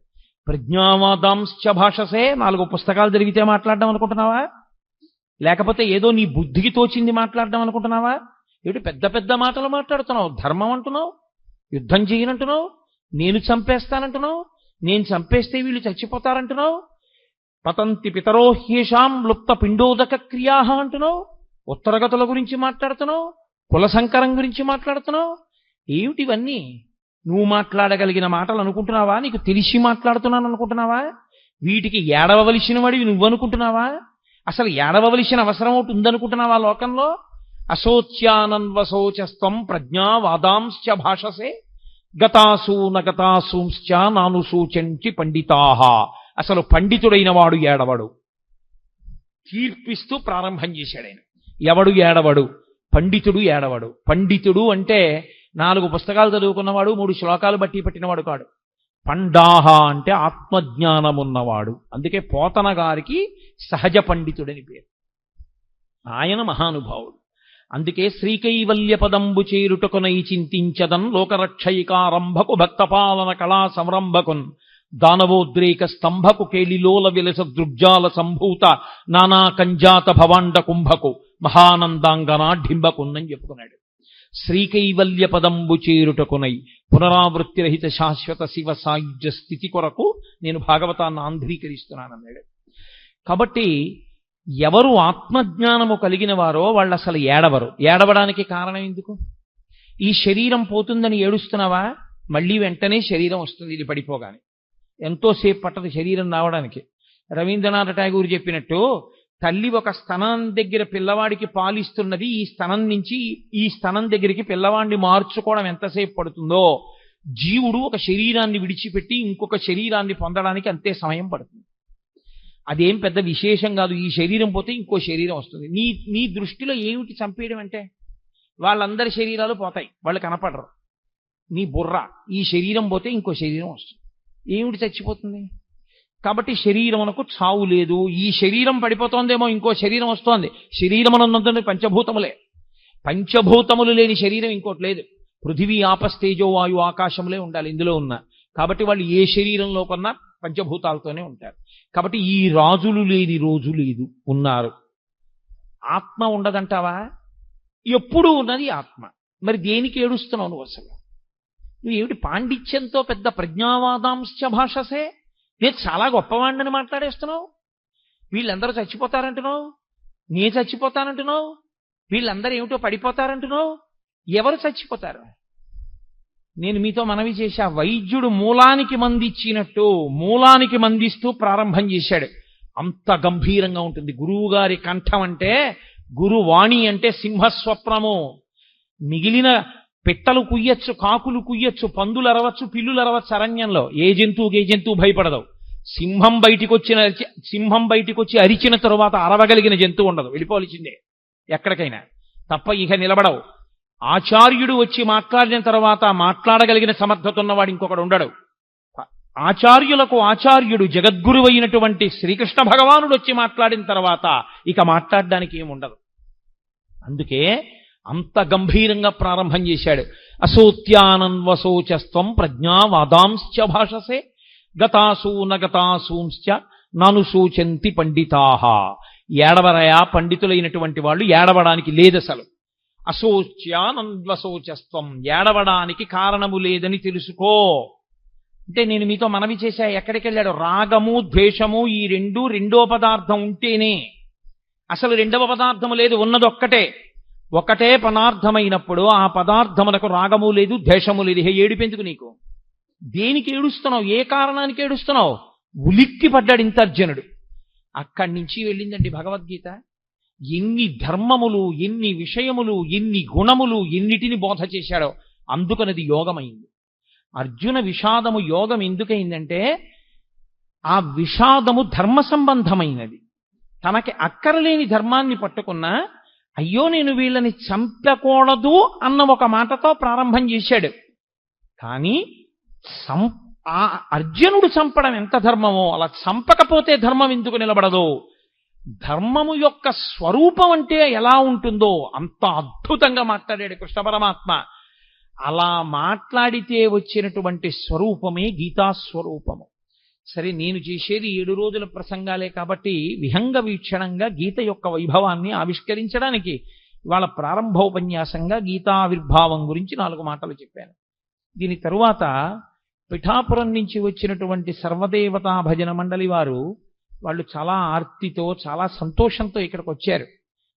ప్రజ్ఞావాదాంశ్చ భాషసే. 4 పుస్తకాలు జరిగితే మాట్లాడడం అనుకుంటున్నావా? లేకపోతే ఏదో నీ బుద్ధికి తోచింది మాట్లాడడం అనుకుంటున్నావా? ఏమిటి పెద్ద పెద్ద మాటలు మాట్లాడుతున్నావు? ధర్మం అంటున్నావు, యుద్ధం చేయనంటున్నావు, నేను చంపేస్తానంటున్నావు, నేను చంపేస్తే వీళ్ళు చచ్చిపోతారంటున్నావు, పతంతి పితరో హ్యేషాం లుప్త పిండోదక క్రియా అంటున్నావు, ఉత్తరగతుల గురించి మాట్లాడుతున్నావు, కుల సంకరం గురించి మాట్లాడుతున్నావు. ఏమిటివన్నీ? నువ్వు మాట్లాడగలిగిన మాటలు అనుకుంటున్నావా? నీకు తెలిసి మాట్లాడుతున్నాను అనుకుంటున్నావా? వీటికి ఏడవవలసిన వాడివి నువ్వనుకుంటున్నావా? అసలు ఏడవవలసిన అవసరం ఒకటి ఉందనుకుంటున్నావా లోకంలో? అశోచ్యానన్వశోచస్త్వం ప్రజ్ఞావాదాంశ్చ భాషసే గతాసూ నగతాసూంశ్చ నానుసూచంచి పండితాహ. అసలు పండితుడైన వాడు ఏడవడు. తీర్పిస్తూ ప్రారంభం చేశాడు ఆయన. ఎవడు ఏడవడు? పండితుడు ఏడవడు. పండితుడు అంటే 4 పుస్తకాలు చదువుకున్నవాడు, 3 శ్లోకాలు బట్టి పట్టినవాడు కాడు. పండాహ అంటే ఆత్మజ్ఞానమున్నవాడు. అందుకే పోతన గారికి సహజ పండితుడని పేరు. ఆయన మహానుభావుడు. అందుకే శ్రీకైవల్య పదంబు చేరుటకునై చింతించదన్ లోకరక్షయికారంభకు భక్తపాలన కళా సంరంభకున్ దానవోద్రేక స్తంభకు కేళిలోల విలస దృగ్జాల సంభూత నానా కంజాత భవాండ కుంభకు మహానందాంగనాఢింబకున్నని చెప్పుకున్నాడు. శ్రీకైవల్య పదంబు చేరుటకునై పునరావృత్తిరహిత శాశ్వత శివ సాయుధ్య స్థితి కొరకు నేను భాగవతాన్ని ఆంధ్రీకరిస్తున్నానన్నాడు. కాబట్టి ఎవరు ఆత్మజ్ఞానము కలిగిన వారో వాళ్ళు అసలు ఏడవరు. ఏడవడానికి కారణం ఎందుకు? ఈ శరీరం పోతుందని ఏడుస్తున్నావా? మళ్ళీ వెంటనే శరీరం వస్తుంది. ఇది పడిపోగానే ఎంతోసేపు పట్టదు శరీరం రావడానికి. రవీంద్రనాథ్ ఠాగూర్ చెప్పినట్టు తల్లి ఒక స్తనం దగ్గర పిల్లవాడికి పాలిస్తున్నది. ఈ స్తనం నుంచి ఈ స్తనం దగ్గరికి పిల్లవాడిని మార్చుకోవడం ఎంతసేపు పడుతుందో, జీవుడు ఒక శరీరాన్ని విడిచిపెట్టి ఇంకొక శరీరాన్ని పొందడానికి అంతే సమయం పడుతుంది. అదేం పెద్ద విశేషం కాదు. ఈ శరీరం పోతే ఇంకో శరీరం వస్తుంది. నీ దృష్టిలో ఏమిటి చంపేయడం అంటే? వాళ్ళందరి శరీరాలు పోతాయి, వాళ్ళు కనపడరు. నీ బుర్ర ఈ శరీరం పోతే ఇంకో శరీరం వస్తుంది. ఏమిటి చచ్చిపోతుంది? కాబట్టి శరీరమునకు చావు లేదు. ఈ శరీరం పడిపోతోందేమో, ఇంకో శరీరం వస్తోంది. శరీరమునందున పంచభూతములే. పంచభూతములు లేని శరీరం ఇంకోటి లేదు. పృథివీ ఆపస్తేజో వాయు ఆకాశములే ఉండాలి ఇందులో ఉన్న. కాబట్టి వాళ్ళు ఏ శరీరంలో కొన్నా పంచభూతాలతోనే ఉంటారు. కాబట్టి ఈ రాజులు లేని రోజు లేదు, ఉన్నారు. ఆత్మ ఉండదంటావా? ఎప్పుడూ ఉన్నది ఆత్మ. మరి దేనికి ఏడుస్తున్నావు నువ్వు? అసలు నువ్వు ఏమిటి పాండిత్యంతో పెద్ద ప్రజ్ఞావాదాంశ్చ భాషసే, నేను చాలా గొప్పవాడిని మాట్లాడేస్తున్నావు. వీళ్ళందరూ చచ్చిపోతారంటున్నావు, నేను చచ్చిపోతానంటున్నావు, వీళ్ళందరూ ఏమిటో పడిపోతారంటున్నావు. ఎవరు చచ్చిపోతారు? నేను మీతో మనవి చేశా, వైద్యుడు మూలానికి మందిచ్చినట్టు మూలానికి మందిస్తూ ప్రారంభం చేశాడు. అంత గంభీరంగా ఉంటుంది గురువు గారి కంఠం. అంటే గురువాణి అంటే సింహస్వప్నము. మిగిలిన పిట్టలు కుయ్యొచ్చు, కాకులు కుయ్యొచ్చు, పందులు అరవచ్చు, పిల్లులు అరవచ్చు అరణ్యంలో. ఏ జంతువు భయపడదు. సింహం బయటికి వచ్చి అరిచిన తరువాత అరవగలిగిన జంతువు ఉండదు, వెళ్ళిపోవలసిందే ఎక్కడికైనా తప్ప ఇక నిలబడవు. ఆచార్యుడు వచ్చి మాట్లాడిన తర్వాత మాట్లాడగలిగిన సమర్థత ఉన్నవాడు ఇంకొకడు ఉండడు. ఆచార్యులకు ఆచార్యుడు జగద్గురు అయినటువంటి శ్రీకృష్ణ భగవానుడు వచ్చి మాట్లాడిన తర్వాత ఇక మాట్లాడడానికి ఏముండదు. అందుకే అంత గంభీరంగా ప్రారంభం చేశాడు. అశోత్యానన్వశోచస్త్వం ప్రజ్ఞావాదాంశ్చ భాషసే గతాసూ నగతాసూంశ్చ నానుసూచంతి పండితాహ. ఏడవరయా పండితులైనటువంటి వాళ్ళు ఏడవడానికి లేదసలు. అశోచ్యానన్వశోచస్త్వం, ఏడవడానికి కారణము లేదని తెలుసుకో. అంటే నేను మీతో మనవి చేశా, ఎక్కడికి వెళ్ళాడు? రాగము ద్వేషము ఈ రెండో పదార్థం ఉంటేనే. అసలు రెండవ పదార్థము లేదు, ఉన్నదొక్కటే. ఒకటే పదార్థమైనప్పుడు ఆ పదార్థమునకు రాగము లేదు, ద్వేషము లేదు. ఏడిపెందుకు నీకు? దేనికి ఏడుస్తున్నావు? ఏ కారణానికి ఏడుస్తున్నావు? ఉలిక్కి పడ్డాడు ఇంత అర్జునుడు. అక్కడి నుంచి వెళ్ళిందండి భగవద్గీత. ఎన్ని ధర్మములు, ఎన్ని విషయములు, ఎన్ని గుణములు, ఎన్నిటిని బోధ చేశాడో. అందుకనది యోగమైంది. అర్జున విషాదము యోగం ఎందుకైందంటే ఆ విషాదము ధర్మ సంబంధమైనది. తనకి అక్కరలేని ధర్మాన్ని పట్టుకున్నా అయ్యో నేను వీళ్ళని చంపకూడదు అన్న ఒక మాటతో ప్రారంభం చేశాడు. కానీ ఆ అర్జునుడు చంపడం ఎంత ధర్మమో అలా చంపకపోతే ధర్మం ఎందుకు నిలబడదో, ధర్మము యొక్క స్వరూపం అంటే ఎలా ఉంటుందో అంత అద్భుతంగా మాట్లాడాడు కృష్ణ పరమాత్మ. అలా మాట్లాడితే వచ్చినటువంటి స్వరూపమే గీతాస్వరూపము. సరే, నేను చేసేది 7 రోజుల ప్రసంగాలే కాబట్టి విహంగ వీక్షణంగా గీత యొక్క వైభవాన్ని ఆవిష్కరించడానికి ఇవాళ ప్రారంభోపన్యాసంగా గీతావిర్భావం గురించి 4 మాటలు చెప్పాను. దీని తరువాత పిఠాపురం నుంచి వచ్చినటువంటి సర్వదేవతా భజన మండలి వారు, వాళ్ళు చాలా ఆర్తితో చాలా సంతోషంతో ఇక్కడికి వచ్చారు.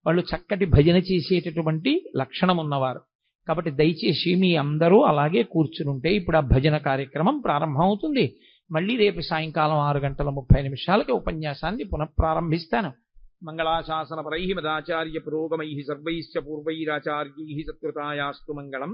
వాళ్ళు చక్కటి భజన చేసేటటువంటి లక్షణం ఉన్నవారు. కాబట్టి దయచేసి మీ అందరూ అలాగే కూర్చునుంటే ఇప్పుడు ఆ భజన కార్యక్రమం ప్రారంభం అవుతుంది. మళ్ళీ రేపు సాయంకాలం 6:30 ఉపన్యాసాన్ని పునఃప్రారంభిస్తాను. మంగళాశాసన పరై మదాచార్య పురోగమై సర్వైశ్చ పూర్వైరాచార్యై సత్కృతాయాస్తు మంగళం.